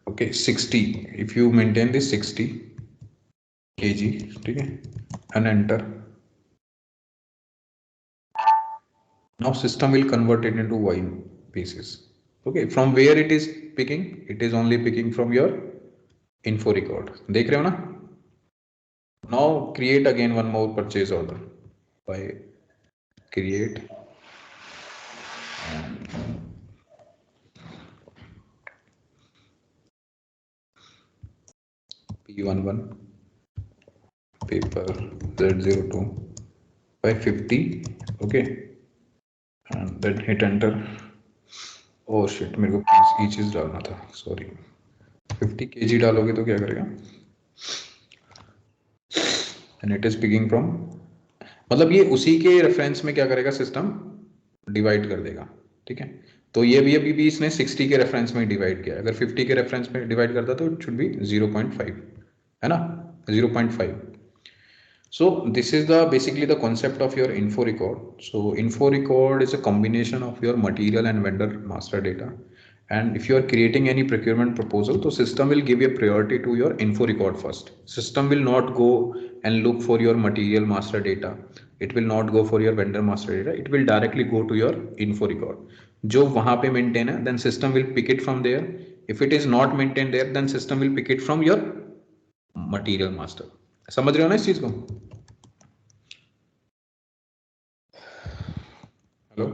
Okay, 60, if you maintain this 60 kg, ठीक है, and enter. Now system will convert it into wine pieces. Okay, from where it is picking, it is only picking from your info record. देख रहे हो ना. Now create again one more purchase order by create P11 paper Z02 by 50. Okay, and then hit enter. Oh shit, मेरे को ये चीज डालना था, सॉरी. 50 kg डालोगे तो क्या करेगा, and it is picking from, मतलब ये उसी के रेफरेंस में क्या करेगा सिस्टम, डिवाइड कर देगा. ठीक है, तो ये भी अभी भी इसने 60 के रेफरेंस में डिवाइड किया. अगर 50 के रेफरेंस में डिवाइड करता तो इट शुड बी 0.5, है ना, 0.5. So this is the basically the concept of your info record. So info record is a combination of your material and vendor master data, and if you are creating any procurement proposal, so system will give a priority to your info record first. System will not go and look for your material master data, it will not go for your vendor master data, it will directly go to your info record. जो वहां पे maintain है, then system will pick it from there. If it is not maintained there, then system will pick it from your material master. समझ रहे हो ना इस चीज को. Hello,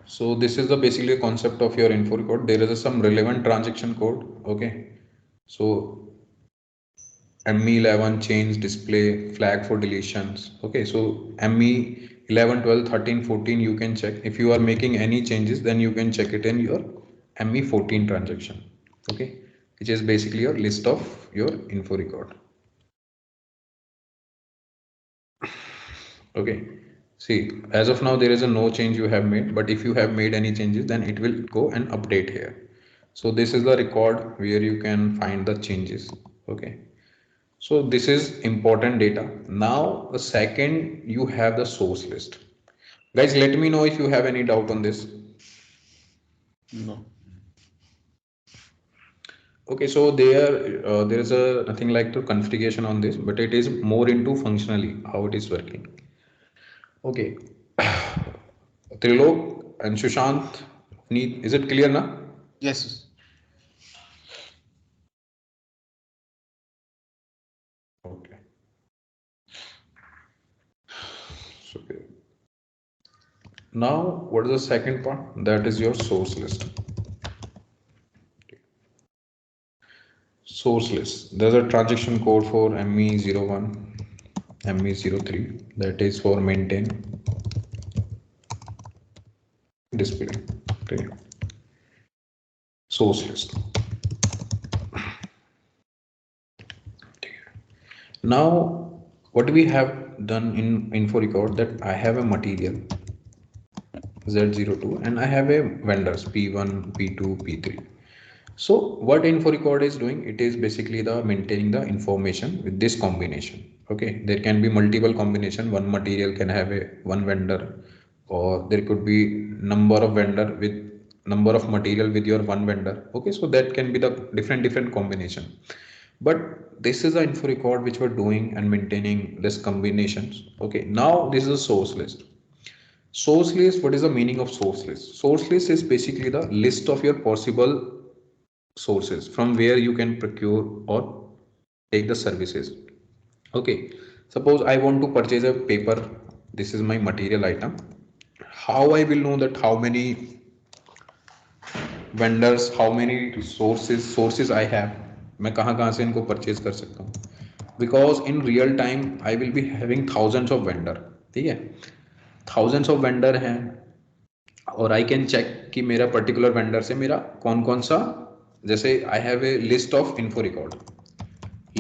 so this is the basically concept of your info record. There is some relevant transaction code. Okay, So ME 11 change display flag for deletions. Okay, so ME 11, 12, 13, 14 you can check. If you are making any changes, then you can check it in your ME 14 transaction. Okay, which is basically your list of your info record. Okay, see, as of now there is a no change you have made, but if you have made any changes, then it will go and update here. So this is the record where you can find the changes. Okay, so this is important data. Now the second, you have the source list. Guys, let me know if you have any doubt on this. No. Okay, so there is a nothing like to configuration on this, but it is more into functionally how it is working. Okay, Trilok and Sushant, is it clear now? Yes. Okay. So, now what is the second part? That is your source list. Source list. There's a transaction code for ME01, ME03, that is for maintain display. Okay. Source list. Now what we have done in info record, that I have a material Z02 and I have a vendors P1, P2, P3. So what info record is doing, it is basically the maintaining the information with this combination. Okay, there can be multiple combination. One material can have a one vendor, or there could be number of vendor with number of material with your one vendor. Okay, so that can be the different combination. But this is the info record which we're doing and maintaining this combinations. Okay, now this is a source list. Source list, what is the meaning of source list? Source list is basically the list of your possible sources from where you can procure or take the services. Okay, suppose I want to purchase a paper. This is my material item. How I will know that how many vendors, how many sources I have, मैं कहाँ से इनको purchase कर सकता हूँ? Because in real time I will be having thousands of vendor. ठीक है, thousands of vendor हैं, और आई कैन चेक कि मेरा पर्टिकुलर वेंडर से मेरा कौन कौन सा, जैसे I have a list of info record,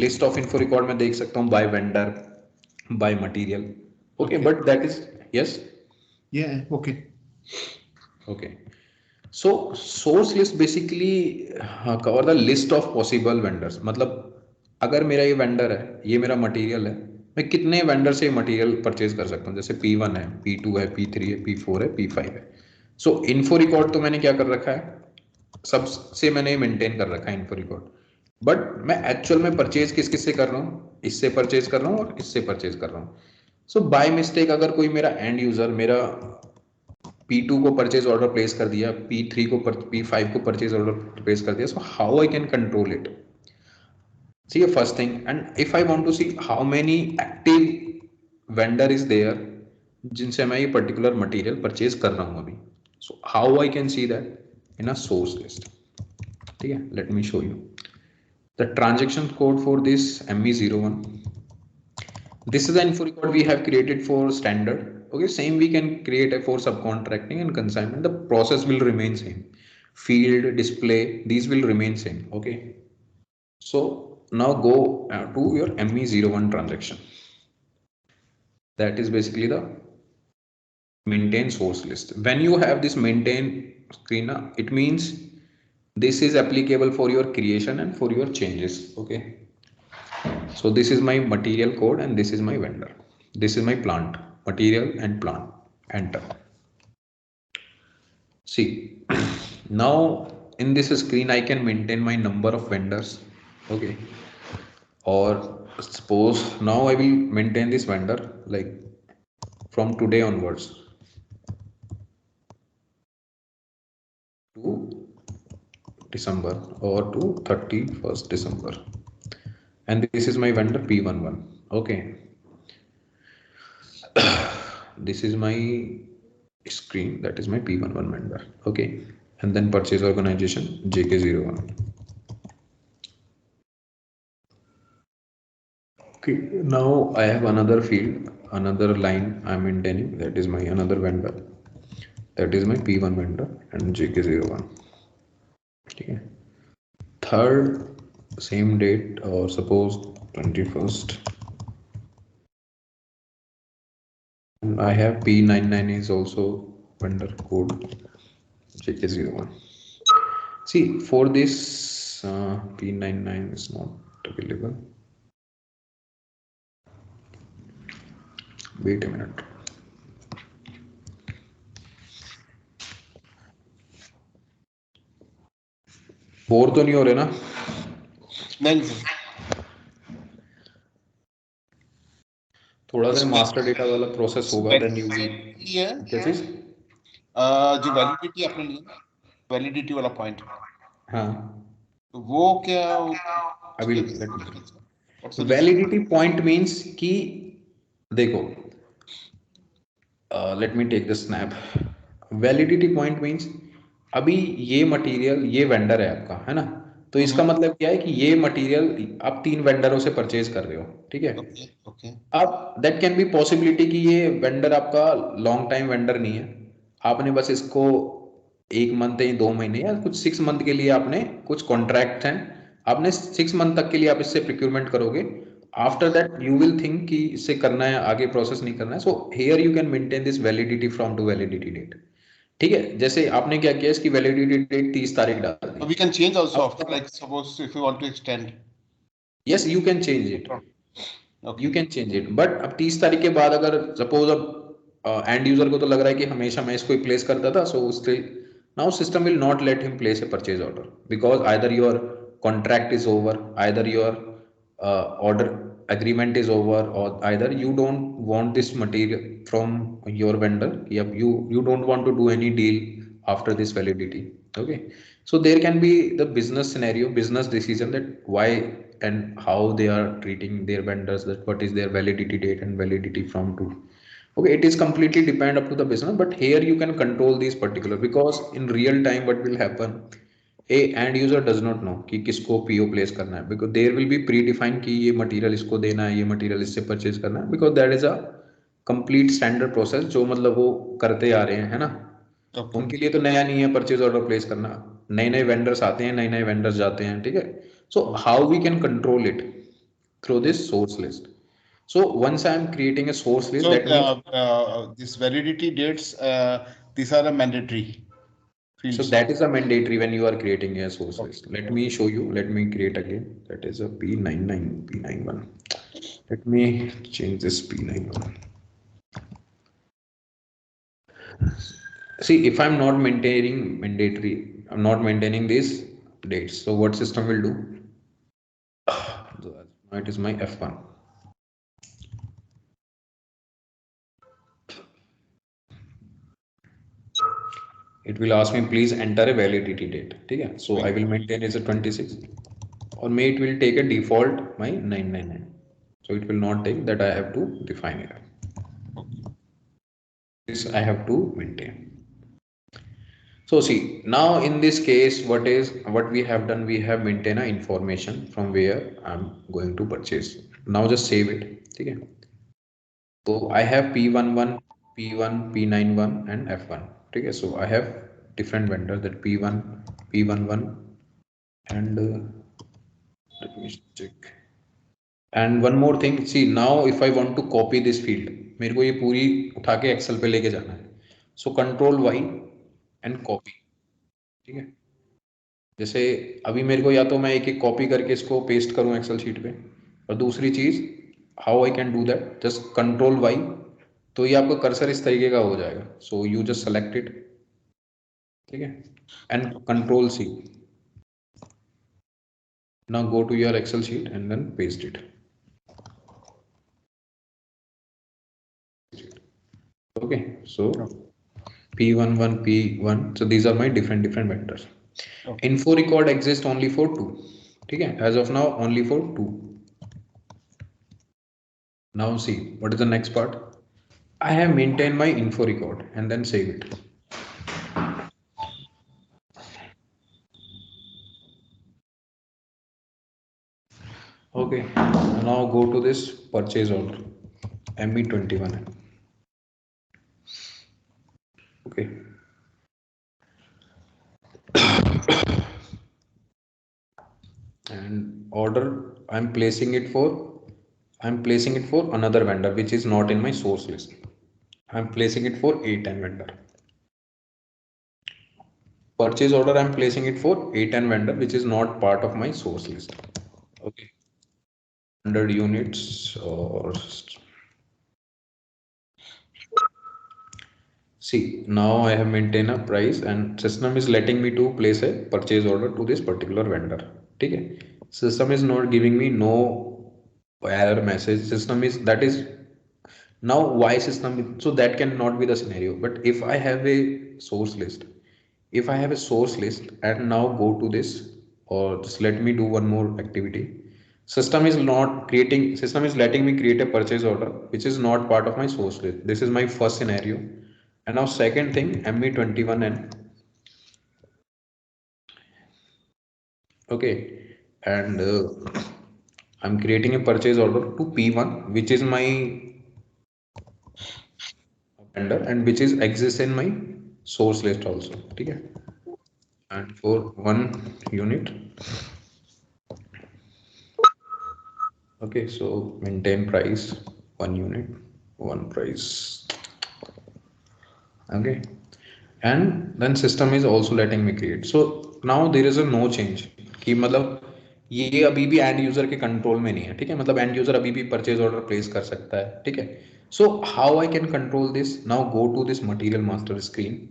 list of info record में देख सकता हूँ by vendor, by material. Okay, but that is yes okay okay. So source list basically cover the list of possible vendors. मतलब अगर मेरा ये vendor है, ये मेरा मटेरियल है, मैं कितने वेंडर से मटेरियल परचेज कर सकता हूँ. जैसे P1 है, P2 है, P3 है, P4 है, P5 है. सो इन्फो रिकॉर्ड तो मैंने क्या कर रखा है, सबसे मैंने मेंटेन कर रखा है इन्फो रिकॉर्ड. बट मैं एक्चुअल में परचेज किस किस से कर रहा हूँ, इससे परचेज कर रहा हूँ और इससे परचेज कर रहा हूँ. सो बाय मिस्टेक अगर कोई मेरा एंड यूजर मेरा P2 को परचेज ऑर्डर प्लेस कर दिया, P3 को P5 को परचेज ऑर्डर प्लेस कर दिया, सो how I can control it. See a first thing, and if I want to see how many active vendor is there जिनसे मैं ये particular material purchase कर रहा हूँ अभी, so how I can see that in a source list. ठीक है, let me show you the transaction code for this ME01. This is the info record we have created for standard. Okay, same we can create for subcontracting and consignment. The process will remain same. Field, display, these will remain same. Okay, so now go to your ME01 transaction. That is basically the maintain source list. When you have this maintain screen, it means this is applicable for your creation and for your changes. Okay, so this is my material code and this is my vendor. This is my plant, material and plant. Enter. See, now in this screen I can maintain my number of vendors. Okay, or suppose now I will maintain this vendor like from today onwards to December or to 31st December, and this is my vendor P11. Okay, this is my screen, that is my P11 vendor. Okay, and then purchase organization JK01. Okay, now I have another field, another line I'm maintaining. That is my another vendor. That is my P1 vendor and JK01. Okay. Third, same date, or suppose 21st. And I have P99 is also vendor code JK01. See, for this P99 is not available. Wait a minute. Bore तो नहीं हो रहे ना? नहीं sir, थोड़ा सा master data वाला process होगा, देन यू विल ये क्या चीज? जो वैलिडिटी आपने लिया, वैलिडिटी वाला पॉइंट, हाँ, वो क्या अभी What's the validity point means कि देखो, let me take the snap. Validity point means अभी ये मटेरियल, ये वेंडर है आपका, है ना? तो इसका मतलब क्या है कि ये मटेरियल आप 3 वेंडरों से परचेज कर रहे हो, ठीक है? ओके अब दैट कैन बी पॉसिबिलिटी कि ये वेंडर आपका लॉन्ग टाइम वेंडर नहीं है, आपने बस इसको 1 मंथ या 2 महीने या कुछ 6 मंथ के लिए आपने कुछ कॉन्ट्रैक्ट हैं, आपने 6 मंथ तक के लिए आप इससे प्रिक्योरमेंट करोगे. After that you will think कि इससे करना है, आगे प्रोसेस नहीं करना है. So here you can maintain this validity from to validity date. ठीक है, जैसे आपने क्या किया, इसकी वैलिडिटी डेट 30 तारीख डाल दी. we can change also after, like suppose if you want to extend. Yes, you can change it, you can change it. But अब 30 तारीख के बाद अगर सपोज अब एंड यूजर को तो लग रहा है कि हमेशा मैं इसको ही प्लेस करता था, so still now system will not let him place a purchase order because either your contract is over, either your order agreement is over, or either you don't want this material from your vendor. Yep, you don't want to do any deal after this validity. Okay, so there can be the business scenario, business decision, that why and how they are treating their vendors, that what is their validity date and validity from to. Okay, it is completely depend up to the business, but here you can control these particular, because in real time what will happen, a end user does not know कि किसको PO place करना है, because there will be predefined कि ये material इसको देना है, ये मटेरियल इससे परचेज करना है, because that is a complete standard process जो मतलब वो करते आ रहे हैं, है ना? उनके लिए तो नया नहीं है परचेज ऑर्डर प्लेस करना. नए नए वेंडर्स आते हैं, नए नए वेंडर्स जाते हैं, ठीक है? So how we can control it through this source list. So once I am creating a source list, So that means this validity dates, these are a mandatory fields. so that is a mandatory when you are creating a source list. Let me show you. Let me create again. That is a P99, P91. Let me change this P91. See, if I'm not maintaining mandatory, I'm not maintaining these dates. So what system will do? So it is my F1. It will ask me please enter a validity date. Okay? So I will maintain as a 26, or may it will take a default my 999. So it will not take that, I have to define it. This I have to maintain. So see, now in this case, what we have done, we have maintained a information from where I'm going to purchase. Now just save it. Okay? So I have P11, P1, P91 and F1. Okay? So I have different vendors, that P1, P11 and let me check. And one more thing, see now if I want to copy this field, मेरे को ये पूरी उठा के Excel पे लेके जाना है. So Control Y and copy. ठीक है? जैसे अभी मेरे को या तो मैं एक एक कॉपी करके इसको पेस्ट करूं एक्सेल शीट पे, और दूसरी चीज how I can do that, just Control Y, तो ये आपका कर्सर इस तरीके का हो जाएगा. So you just select it, ठीक है, and Control C. Now go to your Excel sheet and then paste it. Okay, so P11, P1, so these are my different vendors. Info record exists only for 2. Okay, as of now only for 2. Now see what is the next part. I have maintained my info record and then save it. Okay, now go to this purchase order ME21. Okay. And order I'm placing it for another vendor which is not in my source list. I'm placing it for A10 vendor. Purchase order I'm placing it for A10 vendor which is not part of my source list. Okay. 100 units or see, now I have maintained a price and system is letting me to place a purchase order to this particular vendor. Okay. System is not giving me no error message. System is that is now why system, so that cannot be the scenario. But if I have a source list, if I have a source list and now go to this, or just let me do one more activity. System is not creating, system is letting me create a purchase order which is not part of my source list. This is my first scenario. And now second thing, ME21N. Okay. And I'm creating a purchase order to P1 which is my vendor and which is exists in my source list also. Okay. And for one unit, okay, so maintain price, one unit, one price. Okay. And then system is also letting me create. So now there is a no change कि मतलब ये अभी भी and user के control में नहीं है. ठीक है, मतलब एंड यूजर अभी भी परचेज ऑर्डर प्लेस कर सकता है. ठीक है. So how I can control this? Now go to this material master screen.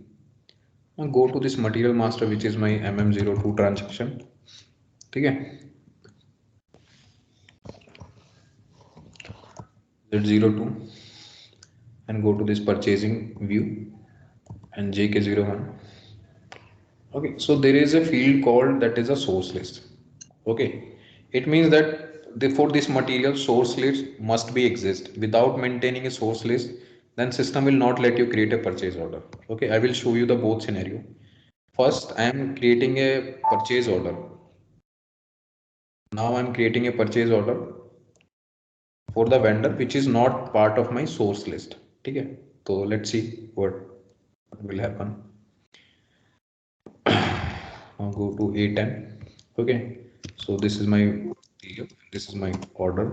Now go to this material master which is my MM02 transaction. ठीक है. Z02 and go to this purchasing view and JK01. Okay, so there is a field called that is a source list. Okay, it means that for this material source list must be exist. Without maintaining a source list, then system will not let you create a purchase order. Okay, I will show you the both scenario. First, I am creating a purchase order. Now I am creating a purchase order for the vendor which is not part of my source list. ठीक है, तो let's see what will happen. Now go to A10. Okay, so this is my this is my order.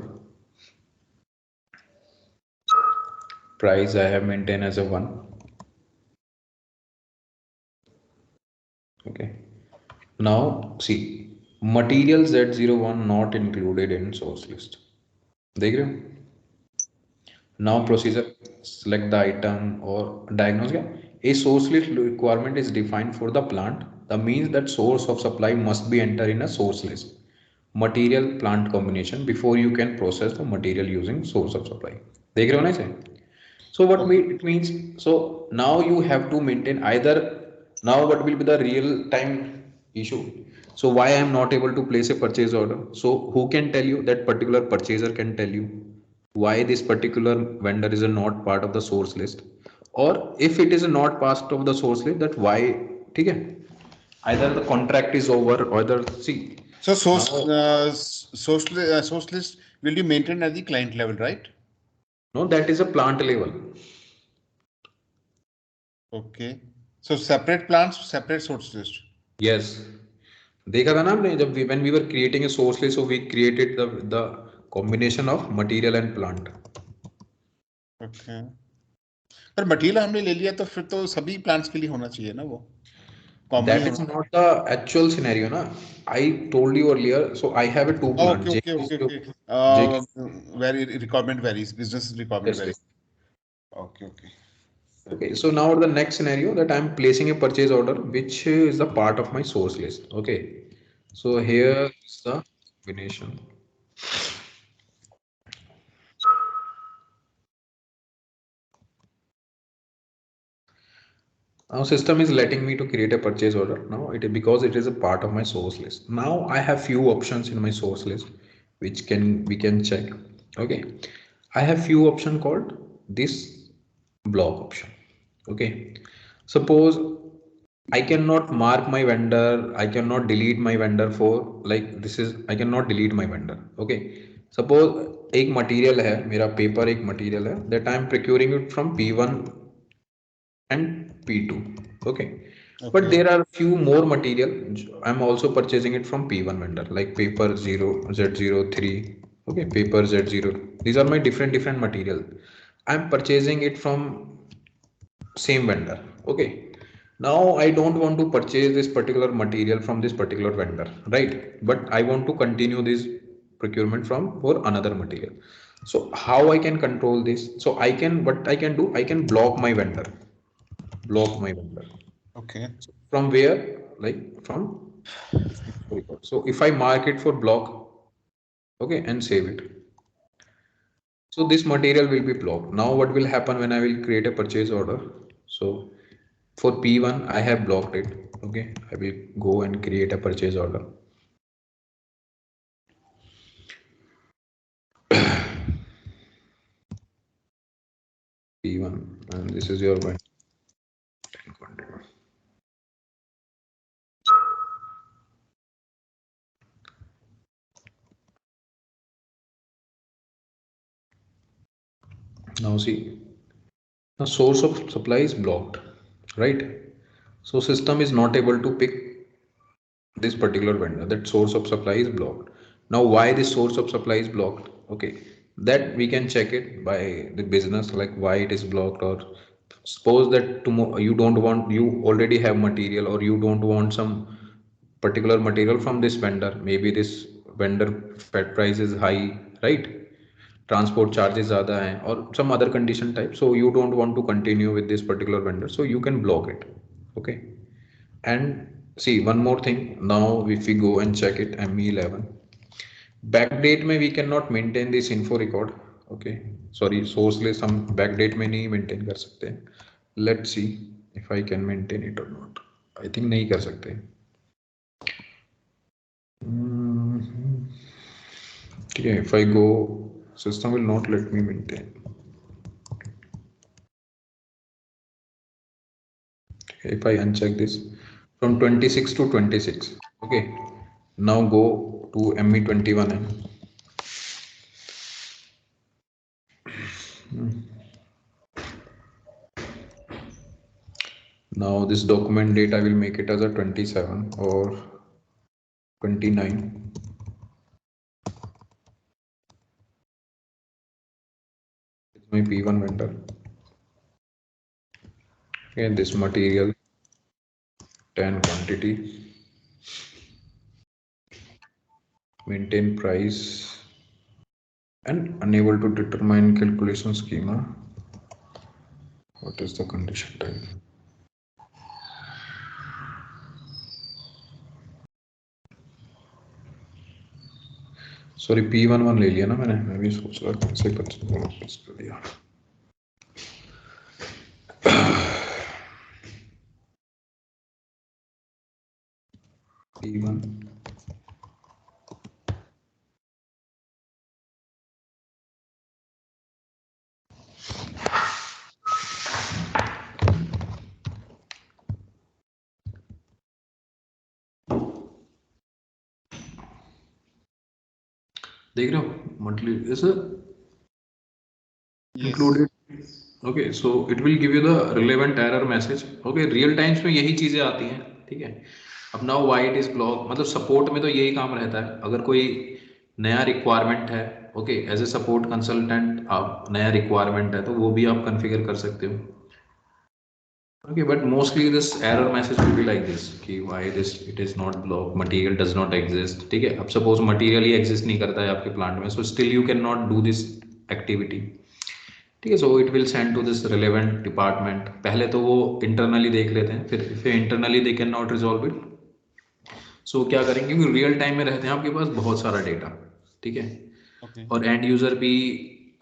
Price I have maintained as a 1. Okay, now see, material Z01 not included in source list. देख रहे हो? Now procedure, select the item or diagnose. A source list requirement is defined for the plant. The means that source of supply must be entered in a source list. Material plant combination before you can process the material using source of supply. देख रहे हो ना इसे? So what it means? So now you have to maintain either. Now what will be the real time issue? So why I am not able to place a purchase order? So who can tell you? That particular purchaser can tell you why this particular vendor is not part of the source list, or if it is not part of the source list, that why. ठीक है, either the contract is over or either see. So source list will be maintained at the client level, right? No, that is a plant level. Okay, so separate plants, separate source list. Yes, देखा था ना आपने जब when we were creating a source list, so we created the combination of material and plant. Okay, पर material हमने ले लिया तो फिर तो सभी प्लांट्स के लिए होना चाहिए ना वो. That is not the actual scenario, na. I told you earlier. So I have a 2 plant. Okay. Very requirement varies. Business requirement varies. Okay. Okay. So now the next scenario that I'm placing a purchase order, which is the part of my source list. Okay. So here is the combination. Now system is letting me to create a purchase order. Now because it is a part of my source list. Now I have few options in my source list which we can check. Okay, I have few option called this block option. Okay, suppose I cannot mark my vendor. I cannot delete my vendor for like this is I cannot delete my vendor. Okay. Suppose एक material है मेरा paper एक material है that I am procuring it from P1 and P2. Okay. But there are few more material. I'm also purchasing it from P1 vendor like paper 0, Z03. Okay, paper Z0. These are my different material. I'm purchasing it from same vendor. Okay. Now I don't want to purchase this particular material from this particular vendor, right? But I want to continue this procurement from for another material. So how I can control this? So I can what I can do? I can block my vendor. Block my vendor. Okay. So from where? Like from record. So if I mark it for block, okay, and save it. So this material will be blocked. Now what will happen when I will create a purchase order? So for P1, I have blocked it. Okay, I will go and create a purchase order. P1, and this is your one. Now see, the source of supply is blocked, right? So system is not able to pick this particular vendor. That source of supply is blocked. Now why this source of supply is blocked? Okay, that we can check it by the business, like why it is blocked. Or suppose that tomorrow you don't want, you already have material, or you don't want some particular material from this vendor. Maybe this vendor fed price is high, right? Transport charges ज़्यादा हैं or some other condition type, so you don't want to continue with this particular vendor, so you can block it. Okay. And see one more thing, now if we go and check it, ME11 backdate में we cannot maintain this info record. Okay, sorry, source list हम backdate में नहीं maintain कर सकते. Let's see if I can maintain it or not. I think नहीं कर सकते. Okay, if I go, system will not let me maintain. If I uncheck this from 26 to 26. Okay, now go to ME21 and now this document date I will make it as a 27 or 29. It's my P1 vendor. Okay, this material 10 quantity, maintain price and unable to determine calculation schema. What is the condition type? Sorry P11 ले लिया ना मैंने, मैं भी सोच रहा कौन से वापस कर दिया. P1 देख रहे हो, मतलब is included. Okay, so it will give you the relevant error message. Okay, real times में यही चीजें आती हैं, ठीक है. अब now why it is blocked, मतलब सपोर्ट में तो यही काम रहता है. अगर कोई नया रिक्वायरमेंट है, okay, as a support consultant आप नया रिक्वायरमेंट है तो वो भी आप कॉन्फ़िगर कर सकते हो. Okay, but mostly this error message will be like this कि why this it is not blocked, material does not exist. ठीक है, अब suppose material ही exist नहीं करता है आपके plant में, so still you cannot do this activity. ठीक है, so it will send to this relevant department. पहले तो वो internally देख लेते हैं, फिर internally they cannot resolve it. So क्या करेंगे, क्योंकि real time में रहते हैं आपके पास बहुत सारा data, ठीक है. Okay. और end user भी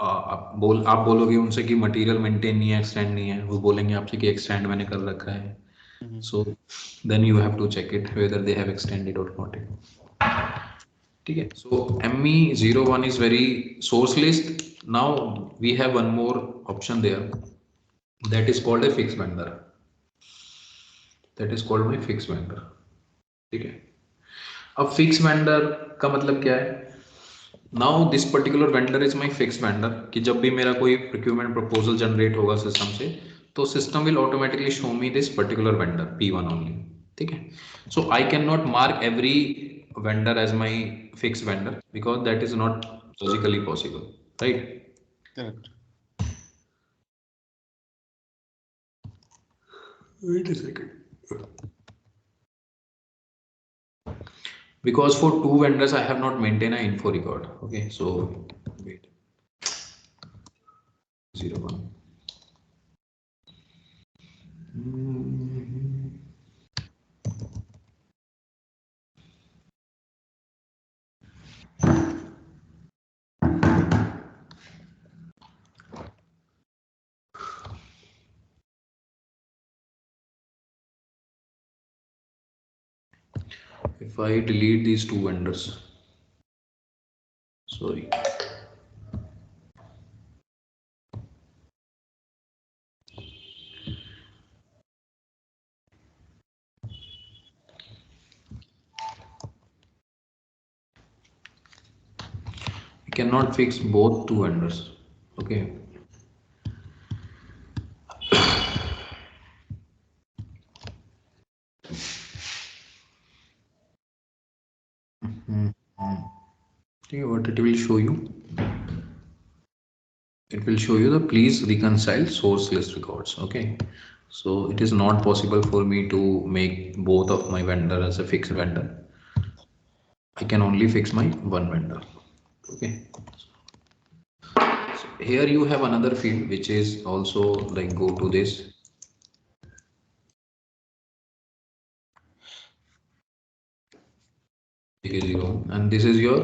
आप बोलोगे उनसे कि मटेरियल मेंटेन नहीं है, एक्सटेंड नहीं है, वो बोलेंगे आपसे कि एक्सटेंड मैंने कर रखा है. So then you have to check it whether they have extended और नॉट. ठीक है. So ME01 is very source list. Now we have one more option there, that is called a fix vendor. That is called my fix vendor. ठीक है, अब fix vendor का मतलब क्या है? Now this particular vendor is my fix vendor, कि जब भी मेरा कोई प्रोक्यूरमेंट प्रपोजल जनरेट होगा सिस्टम से, तो system will automatically show me this particular vendor P1 only. ठीक है, so I can not mark every vendor as my fixed vendor because that is not logically possible, right? Correct. Wait a second. Because for two vendors I have not maintained an info record. Okay, so wait. 01. If I delete these two vendors, sorry. I cannot fix both two vendors. Okay. Okay, what it will show you? It will show you the please reconcile source list records. Okay, so it is not possible for me to make both of my vendor as a fixed vendor. I can only fix my one vendor. Okay, so here you have another field which is also like, go to this and this is your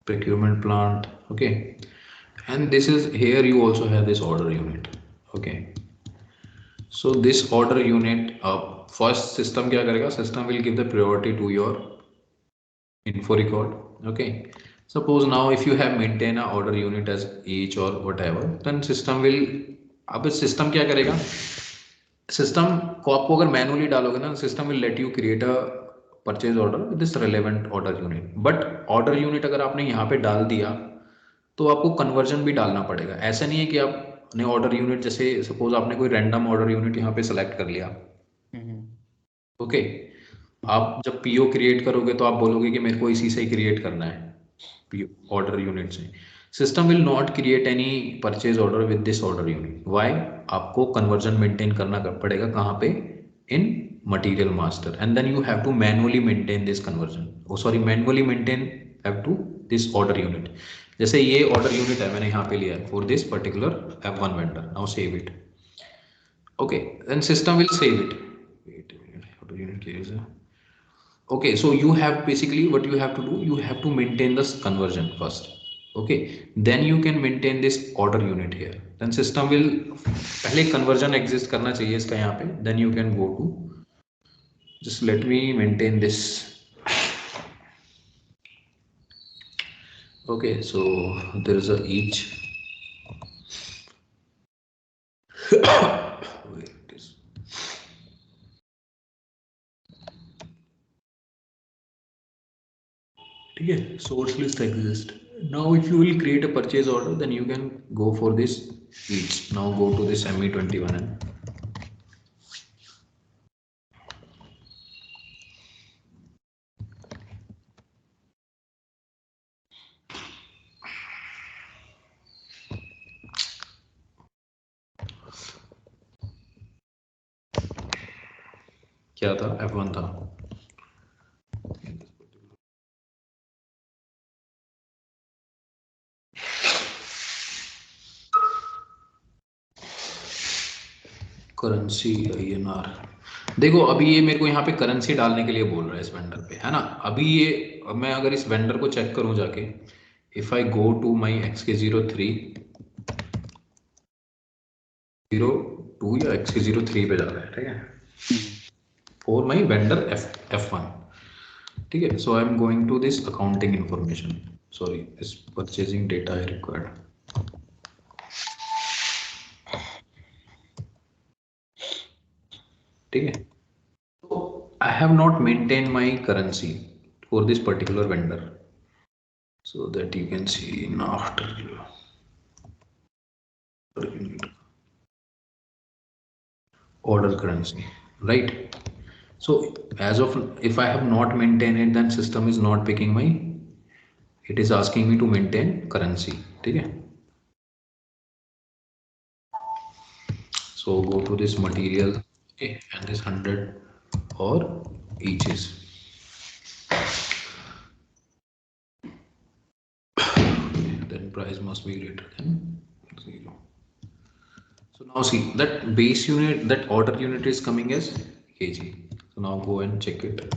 procurement plant. Okay, and this is, here you also have this order unit. Okay, so this order unit, first system क्या करेगा? System will give the priority to your info record. Okay, suppose now if you have maintained a order unit as each or whatever, then system will, अब system क्या करेगा? System को आपको अगर manually डालोगे ना, system will let you create a purchase order with this relevant order unit. But order unit अगर आपने यहाँ पे डाल दिया तो आपको कन्वर्जन भी डालना पड़ेगा। ऐसा नहीं है कि आपने ऑर्डर यूनिट, जैसे सपोज आपने कोई रैंडम ऑर्डर यूनिट यहाँ पे सेलेक्ट कर लिया। ओके, आप जब पीओ क्रिएट करोगे तो आप बोलोगे कि मेरे को इसी से ही क्रिएट करना है ऑर्डर यूनिट से। System will not create any purchase order with this order unit. Why? आपको कन्वर्जन मेंटेन करना पड़ेगा कहाँ पे? In material master, and then you have to manually maintain this conversion, sorry manually maintain have to this order unit. जैसे ये order unit है, मैंने यहाँ पे लिया है for this particular F1 vendor. Now save it. Okay, then system will save it. Wait a minute, order unit is okay, so you have basically what you have to do, you have to maintain this conversion first. Okay, then you can maintain this order unit here, then system will, पहले conversion exist करना चाहिए इसका यहाँ पे, then you can go to, just let me maintain this. Okay, so there is a each where it is. ठीक है, source list exist. Now if you will create a purchase order, then you can go for this each. Now go to this ME21 and क्या था? F1 था। Currency INR। देखो अभी ये मेरे को यहाँ पे करेंसी डालने के लिए बोल रहा है इस वेंडर पे, है ना। अभी ये मैं अगर इस वेंडर को चेक करूँ जाके, if I go to my XK0302 या XK03 पे जा रहा है, ठीक है, फॉर माई वेंडर F1। ठीक है, so I am going to this accounting information, sorry this purchasing data I required. ठीक है. So I have not maintained my currency for this particular vendor, so that you can see in after order currency, right? So as of if I have not maintained it, then system is not picking my, it is asking me to maintain currency. ठीक है. So go to this material, okay, and this 100 or each is. Then price must be greater than 0. So now see that base unit, that order unit is coming as kg. So now go and check it.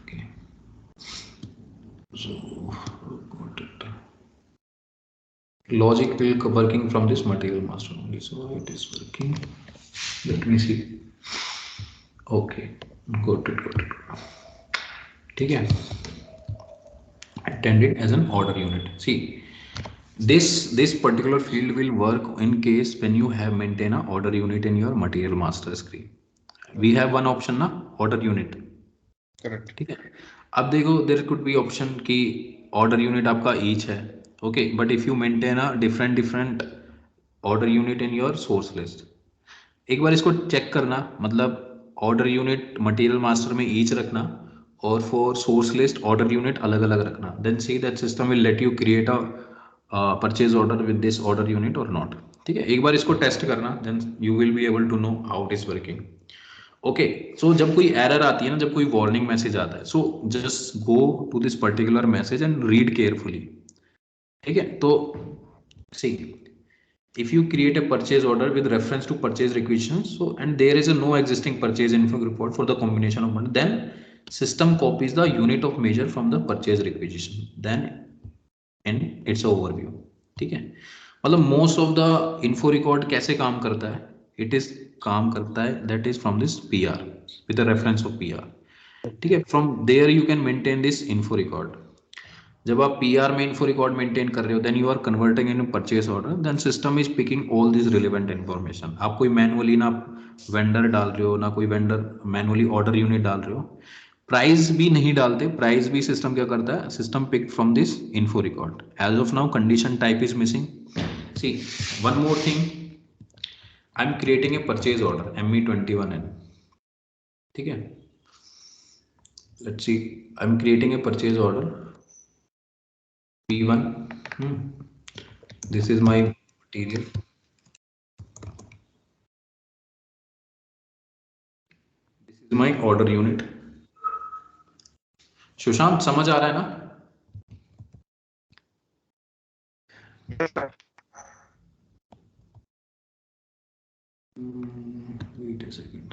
Okay. So got it. Logic will working from this material master only. So it is working. Let me see. Okay, got it. ठीक है. Attended as an order unit. See, this particular field will work in case when you have maintain a order unit in your material master screen. We have one option ना, order unit. Correct. ठीक है. अब देखो there could be option कि order unit आपका each है, okay, but if you maintain a different order unit in your source list, एक बार इसको चेक करना, मतलब ऑर्डर यूनिट मटेरियल मास्टर में ईच रखना और for source list order unit अलग अलग रखना. Then see that system will let you create a purchase order with this order unit और नॉट. ठीक है, एक बार इसको टेस्ट करना, then you will be able to know how it is working. Okay, so जब कोई एरर आती है ना, जब कोई वार्निंग मैसेज आता है, so just go to this particular message and read carefully. ठीक है, तो सी if you create a purchase order with reference to purchase requisitions, so and there is a no existing purchase info report for the combination of money, then system copies the unit of measure from the purchase requisition, then in its overview. ठीक है, मतलब most of the info record कैसे काम करता है, it is काम करता है that is from this PR with the reference of PR. ठीक है, from there you can maintain this info record. जब आप PR में info record maintain कर रहे हो, then you are converting into purchase order, then system is picking all these relevant information. आप कोई manually ना vendor डाल रहे हो, ना कोई vendor manually order unit डाल रहे हो, प्राइस भी नहीं डालते, प्राइस भी सिस्टम क्या करता है, system pick from this info record. As of now condition type is missing. See one more thing, I am creating a purchase order ME21N. ठीक है, let's see, I am creating a purchase order P1. This is my material. This is my order unit. Sushant समझ आ रहा है ना? Yes, sir. Wait a second.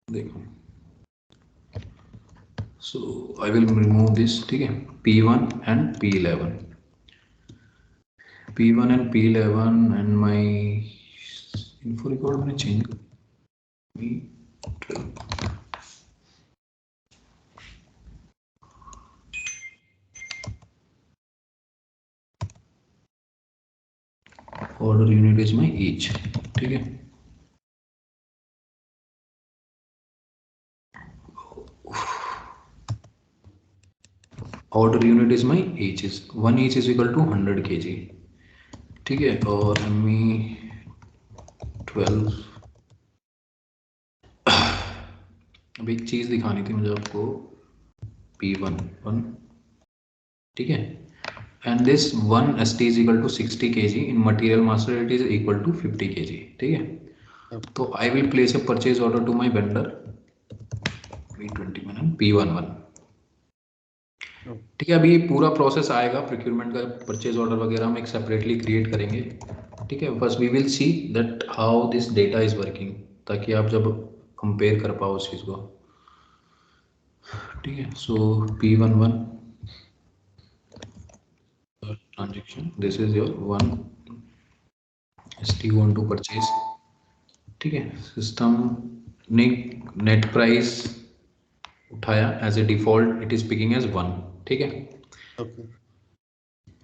देखो, so I will remove this. ठीक है, P1 and P11, P1 and P11 and my info record मैंने change कर P12. Order unit is my each. ठीक है, order unit is my each is 1 each is equal to 100 kg. ठीक है, और ME12. अब एक चीज दिखानी थी मुझे आपको, P11. ठीक है, and this 1 ST is equal to 60 kg. in material master it is equal to 50 kg. ठीक है, तो I will place a purchase order to my vendor P21 P11. ठीक है, अभी पूरा प्रोसेस आएगा प्रोक्यूरमेंट का, परचेज ऑर्डर वगैरह हम एक सेपरेटली क्रिएट करेंगे. ठीक है, first we will see that how this data is working, ताकि आप जब कंपेयर कर पाओ उस चीज को. ठीक है, so P11 transaction, this is your 1 ST1 to purchase. ठीक है, सिस्टम ने नेट प्राइस उठाया as a default, it is picking as 1, ठीक है। ओके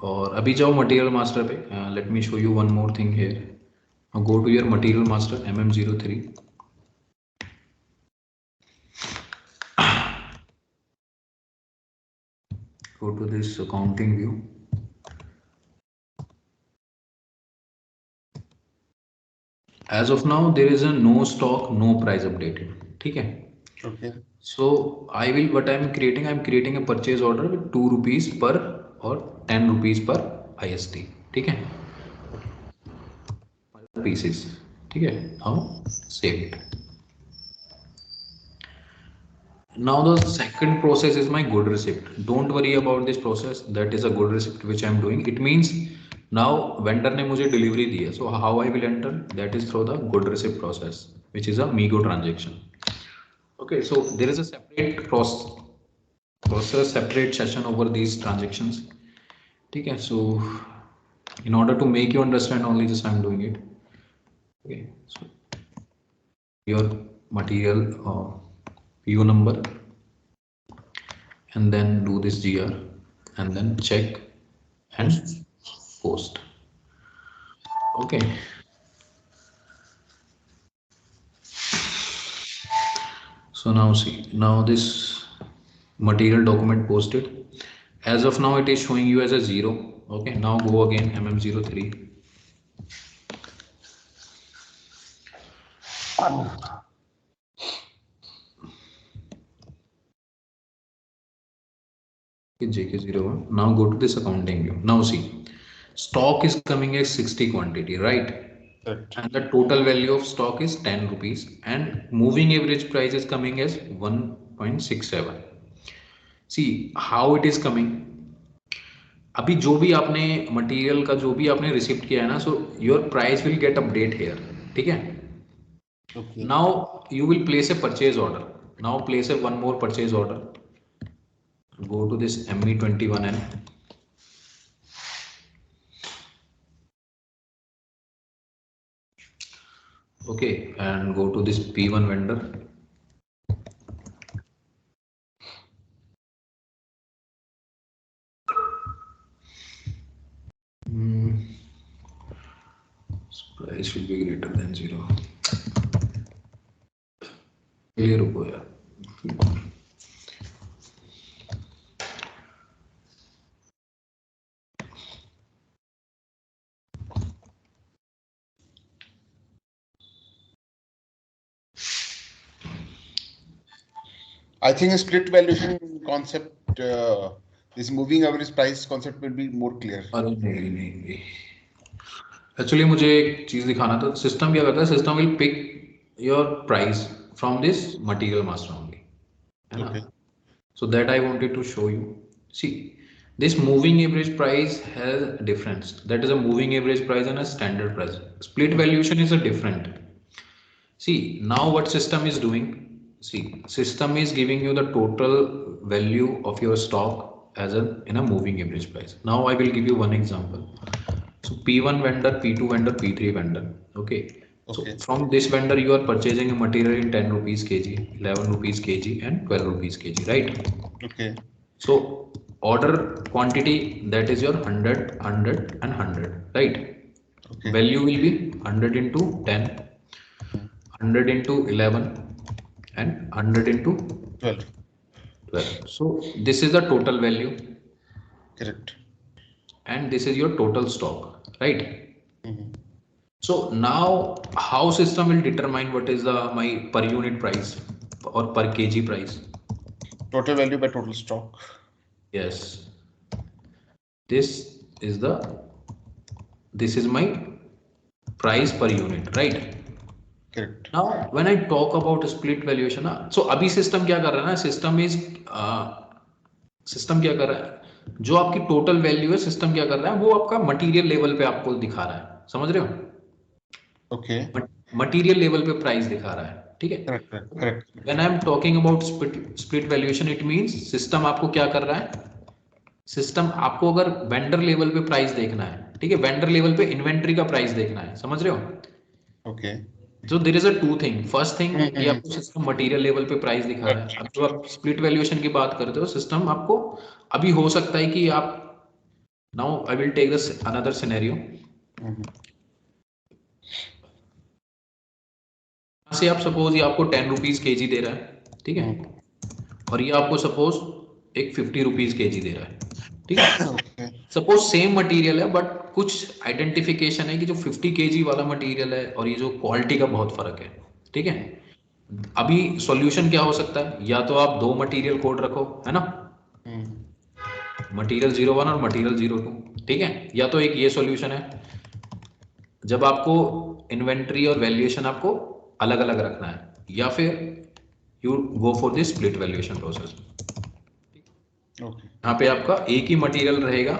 और अभी जाओ मटेरियल मास्टर पे, let me show you one more thing here. Go to your material master MM03, go to this accounting view. As of now there is a no stock, no price updated, ठीक है। Okay So I will, what I am creating a purchase order with 2 rupees per or 10 rupees per IST, ठीक है, pieces, ठीक है। Now save it. Now the second process is my good receipt. Don't worry about this process, that is a good receipt which I am doing. It means now vendor ने मुझे delivery दी है, so how I will enter, that is through the good receipt process, which is a MIGO transaction. Okay, so there is a separate process, separate session over these transactions, ठीक है। So in order to make you understand only this I am doing it. Okay, so your material PO number, and then do this GR, and then check and post. Okay, so now see, now this material document posted, as of now it is showing you as a 0. Okay, now go again MM03, JK01. Now go to this accounting view. Now see, stock is coming as 60 quantity, right? correct And the total value of stock is 10 rupees, and moving average price is coming as 1.67. See how it is coming. अभी जो भी आपने material का जो भी आपने receipt किया है ना, so your price will get update here, ठीक है। Okay now you will place a purchase order, now place a one more purchase order, go to this ME21N, okay, and go to this P1 vendor, price should be greater than 0. ये रुको यार, I think a split valuation concept, this moving average price concept will be more clear. अरे नहीं, actually मुझे एक चीज दिखाना था। सिस्टम क्या करता है, system will pick your price from this material master only, है ना। So that I wanted to show you. See, this moving average price has a difference. That is a moving average price and a standard price. Split valuation is a different. See, now what system is doing? See, system is giving you the total value of your stock as in a moving average price. Now I will give you one example. So P1 vendor, P2 vendor, P3 vendor. Okay. So from this vendor you are purchasing a material in 10 rupees kg, 11 rupees kg and 12 rupees kg, right? Okay. So order quantity, that is your 100, 100 and 100, right? Okay. Value will be 100 into 10, 100 into 11 and 100 into 12. 12. So this is the total value. Correct. And this is your total stock, right? Mm-hmm. So now how system will determine what is the my per unit price or per kg price? Total value by total stock. Yes, this is my price per unit, right? Correct. Now when I talk about split valuation, so अभी system क्या कर रहा है ना, system क्या कर रहा है, जो आपकी total value है system क्या कर रहा है, वो आपका material level पे आपको दिखा रहा है, समझ रहे हो? Okay. मटेरियल लेवल पे प्राइस दिखा रहा है, ठीक है। Correct. When I am talking about split valuation, it means system आपको क्या कर रहा है, सिस्टम आपको अगर वेंडर लेवल पे प्राइस देखना है, ठीक है, वेंडर लेवल पे इन्वेंट्री का प्राइस देखना है, समझ रहे हो? Okay. So there is a two thing. First thing कि आपको सिस्टम मटेरियल लेवल पे प्राइस दिखा रहा है. अब जब आप स्प्लिट वैल्यूएशन की बात करते हो, सिस्टम आपको अभी हो सकता है कि आप now I will take this another scenario. से आप सपोज ये आपको 10 रुपीज केजी दे रहा है, ठीक है, और ये आपको सपोज एक 50 रुपीज केजी दे रहा है, ठीक है. सपोज सेम मटेरियल है बट कुछ आइडेंटिफिकेशन है कि जो 50 केजी वाला मटेरियल है और ये जो क्वालिटी का बहुत फर्क है, ठीक है. अभी सॉल्यूशन क्या हो सकता है? या तो आप दो मटेरियल कोड रखो, है ना, मटेरियल 01 और मटेरियल 02, ठीक है. या तो एक ये सॉल्यूशन है जब आपको इन्वेंट्री और वैल्यूएशन आपको अलग अलग रखना है, या फिर you go for this split valuation process. यहाँ पे आपका एक ही मटेरियल रहेगा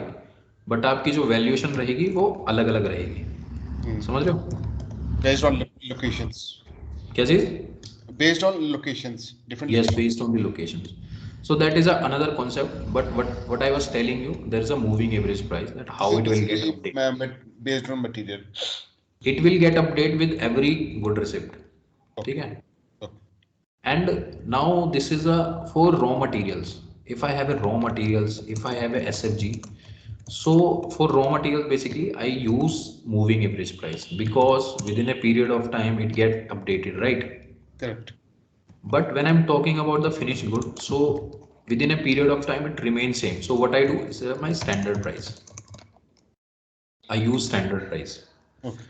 बट आपकी जो वैल्यूएशन रहेगी वो अलग अलग रहेगी. समझ रहे हो? Based on locations. क्या चीज? Based on locations, different. Yes, based on the locations. So that is another concept. But what I was telling you, there is a moving average price, that how it will get updated. Based on material. It will get updated with every good receipt. ठीक है? And now this is for raw materials. If I have a raw materials, if I have a SFG, so for raw materials basically I use moving average price because within a period of time it get updated, right? Correct. But when I'm talking about the finished good, so within a period of time it remains same. So what I do is my standard price. I use standard price. Okay.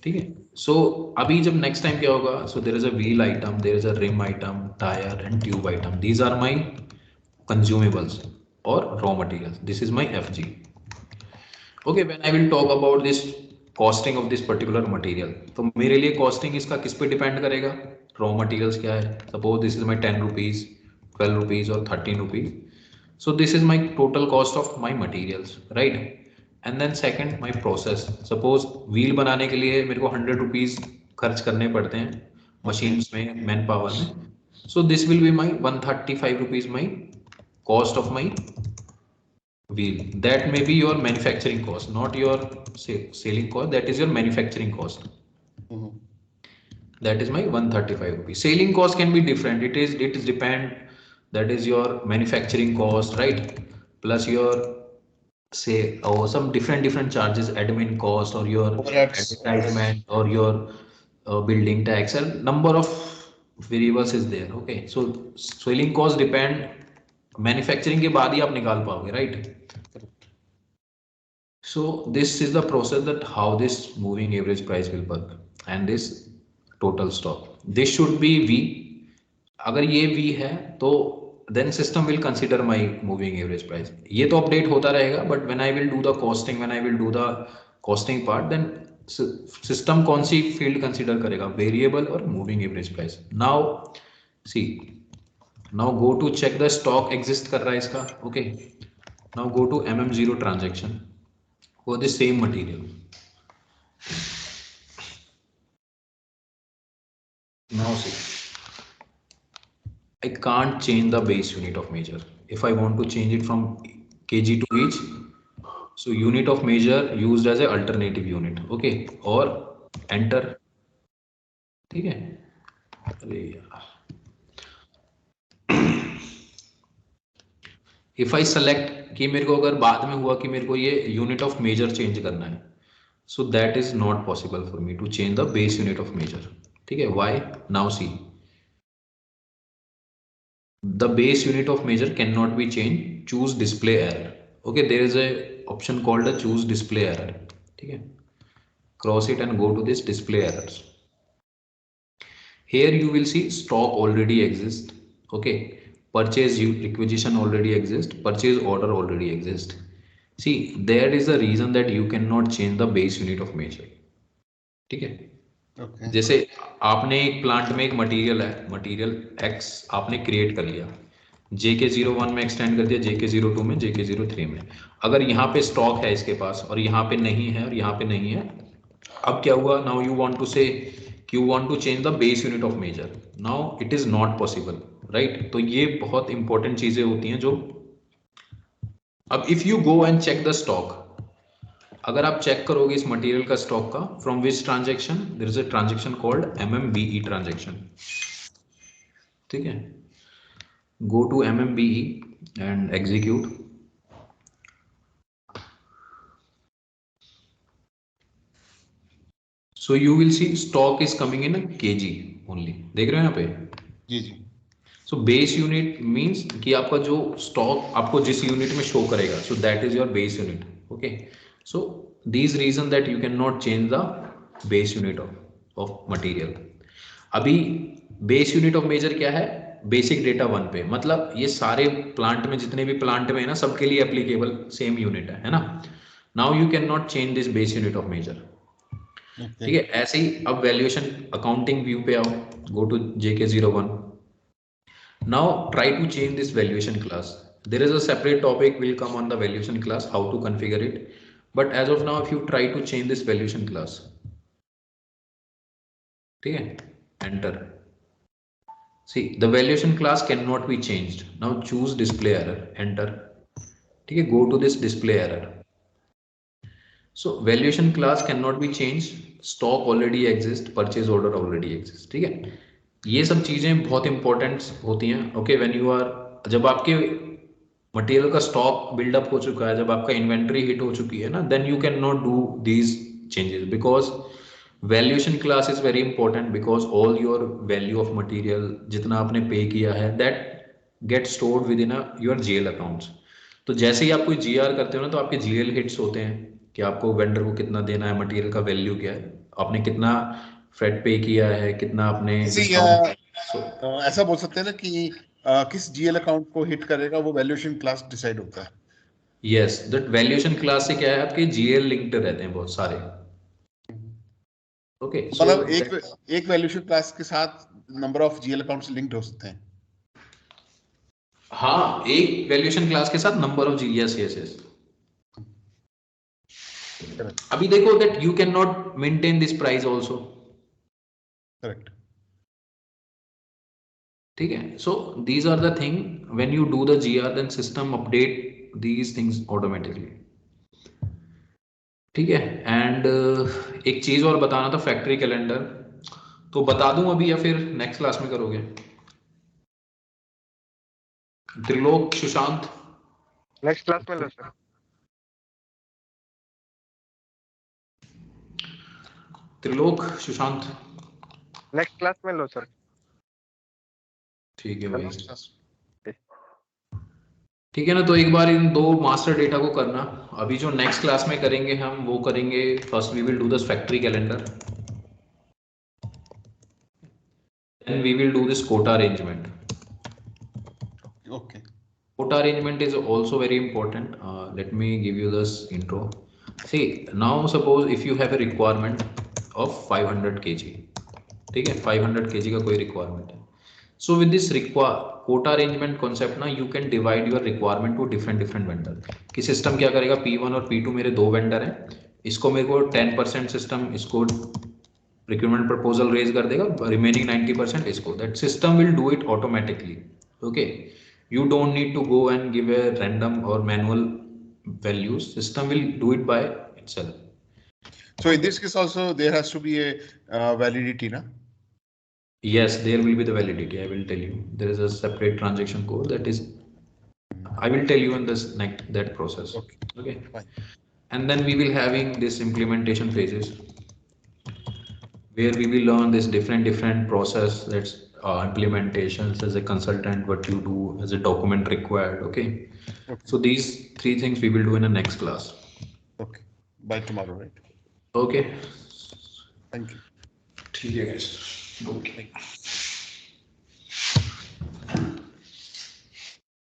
ठीक है. So अभी जब next time क्या होगा? So there is a wheel item, there is a rim item, tire and tube item. These are my consumables or raw materials. This is my FG. Okay, when I will talk about this costing of this particular material, तो मेरे लिए costing इसका किस पे depend करेगा? Raw materials क्या है? Suppose this is my 10 rupees, 12 rupees or 13 rupees. So this is my total cost of my materials, right? And then second, my process. Suppose wheel बनाने के लिए मेरे को 100 rupees खर्च करने पड़ते हैं machines में, man power में. So this will be my 135 rupees my cost of my wheel. That may be your manufacturing cost, not your selling cost. That is your manufacturing cost. That is my 135 rupees. Selling cost can be different. It is depend. That is your manufacturing cost, right? Plus your say some different charges, admin cost or your advertisement or your building tax, and number of variables is there. Okay, so selling cost depend, manufacturing के बाद ही आप निकाल पाओगे, right? So this is the process that how this moving average price will work, and this total stock. This should be V. अगर ये V है तो then system will consider my moving average price. ये तो update होता रहेगा, but when I will do the costing, when I will do the costing part, then system कौन सी field consider करेगा, variable or moving average price. Now see, now go to check the stock exist कर रहा है इसका. Okay, now go to MM0 transaction for the same material. Now see, I can't change the base unit of measure. If I want to change it from kg to each, so unit of measure used as a alternative unit. Okay, or enter. ठीक है. अरे यार. If I select कि मेरे को अगर बाद में हुआ कि मेरे को ये unit of measure change करना है, so that is not possible for me to change the base unit of measure. ठीक है. Why? Now see, the base unit of measure cannot be changed. Choose display error. Okay, there is a option called a choose display error. ठीक है. Cross it and go to this display errors. Here you will see stock already exists. Okay, purchase requisition already exists, purchase order already exists. See, there is a reason that you cannot change the base unit of measure. ठीक है. Okay. जैसे आपने एक plant में एक material है, material X आपने create कर लिया, JK01 में एक्सटेंड कर दिया, JK02 में, JK03 में. अगर यहाँ पे स्टॉक है इसके पास और यहाँ पे नहीं है और यहाँ पे नहीं है, अब क्या हुआ? नाउ यू वांट टू से you want to change the base unit of measure. Now it is not possible, right? तो ये बहुत इंपॉर्टेंट चीजें होती हैं जो अब if you go and check the stock, अगर आप चेक करोगे इस मटेरियल का स्टॉक का, from which transaction, there is a transaction called MMBE transaction, ठीक है। Go to MMBE and execute. So you will see stock is coming in a kg only, देख रहे हो यहाँ पे? जी जी। So base unit means कि आपका जो stock आपको जिस unit में show करेगा, so that is your base unit, okay? So these reason that you cannot change the base unit of material. अभी base unit of measure क्या है? Basic data 1 पे, मतलब ये सारे plant में जितने भी plant में है ना, सबके लिए applicable same unit है ना? Now you cannot change this base unit of measure. ठीक है। ऐसे ही अब वैल्यूएशन अकाउंटिंग व्यू पे आओ, go to JK01। Now try to change this valuation class. There is a separate topic will come on the valuation class, how to configure it, but as of now if you try to change this valuation class, ठीक है, enter. See the valuation class can not be changed. Now choose display error, enter, ठीक है, go to this display error. So valuation class cannot be changed, stock already exist, purchase order already exist, ठीक है। ये सब चीजें बहुत important होती हैं, ओके। व्हेन यू आर, जब आपके मटेरियल का स्टॉक बिल्डअप हो चुका है, जब आपका इन्वेंट्री हिट हो चुकी है ना, then you can not do these changes, because valuation class is very important, because all your value of material जितना आपने पे किया है that get stored with in your GL accounts. तो जैसे ही आप कोई GR करते हो ना, तो आपके GL हिट्स होते हैं कि आपको वेंडर को कितना देना है, मटेरियल का वैल्यू क्या है, आपने कितना फ्रेट पे किया है, कितना आपने डिस्काउंट। ऐसा बोल सकते हैं ना कि किस GL अकाउंट को हिट करेगा वो वैल्यूएशन क्लास डिसाइड होता है। यस, दैट वैल्यूएशन क्लास से क्या है, आपके GL लिंक्ड रहते हैं बहुत सारे, ओके। मतलब एक वैल्यूएशन क्लास के साथ number of GL accounts linked हो सकते हैं। हाँ, एक वैल्यूएशन क्लास के साथ नंबर ऑफ GS, यस। अभी देखो that you can not maintain this price also, correct, ठीक है। So these are the thing, when you do the GR then system update these things automatically, ठीक है। And एक चीज और बताना था, फैक्ट्री कैलेंडर, तो बता दूं अभी या फिर नेक्स्ट क्लास में करोगे? त्रिलोक, सुशांत, नेक्स्ट क्लास में लो sir. Trilok, Sushant, next class में लो सर। ठीक है भाई, ठीक है ना। तो एक बार इन दो मास्टर डेटा को करना। अभी जो नेक्स्ट क्लास में करेंगे हम वो करेंगे, first we will do this factory calendar, then we will do this quota arrangement. Okay. Quota arrangement is also very important. Let me give you this intro. See, now suppose if you have a requirement of 500 kg, ठीक है, 500 kg का कोई requirement है, so with this quota arrangement concept ना, you can divide your requirement to different vendor। कि system क्या करेगा, P1 और P2 मेरे दो vendor हैं, इसको मेरे को 10% system इसको रिक्वायरमेंट प्रपोजल रेज कर देगा, रिमेनिंग 90% इसको, that system will do it automatically, okay. You don't need to go and give a random or manual values. System will do it by itself. So in this case also there has to be a validity, na? Yes, there will be the validity. I will tell you. There is a separate transaction code that is. I will tell you in this next that process. Okay. Fine. And then we will having this implementation phases, where we will learn this different process, that's implementations as a consultant, what you do as a document required, okay? So these three things we will do in the next class. Okay, by tomorrow, right? Okay, Thank you. ठीक है guys, okay.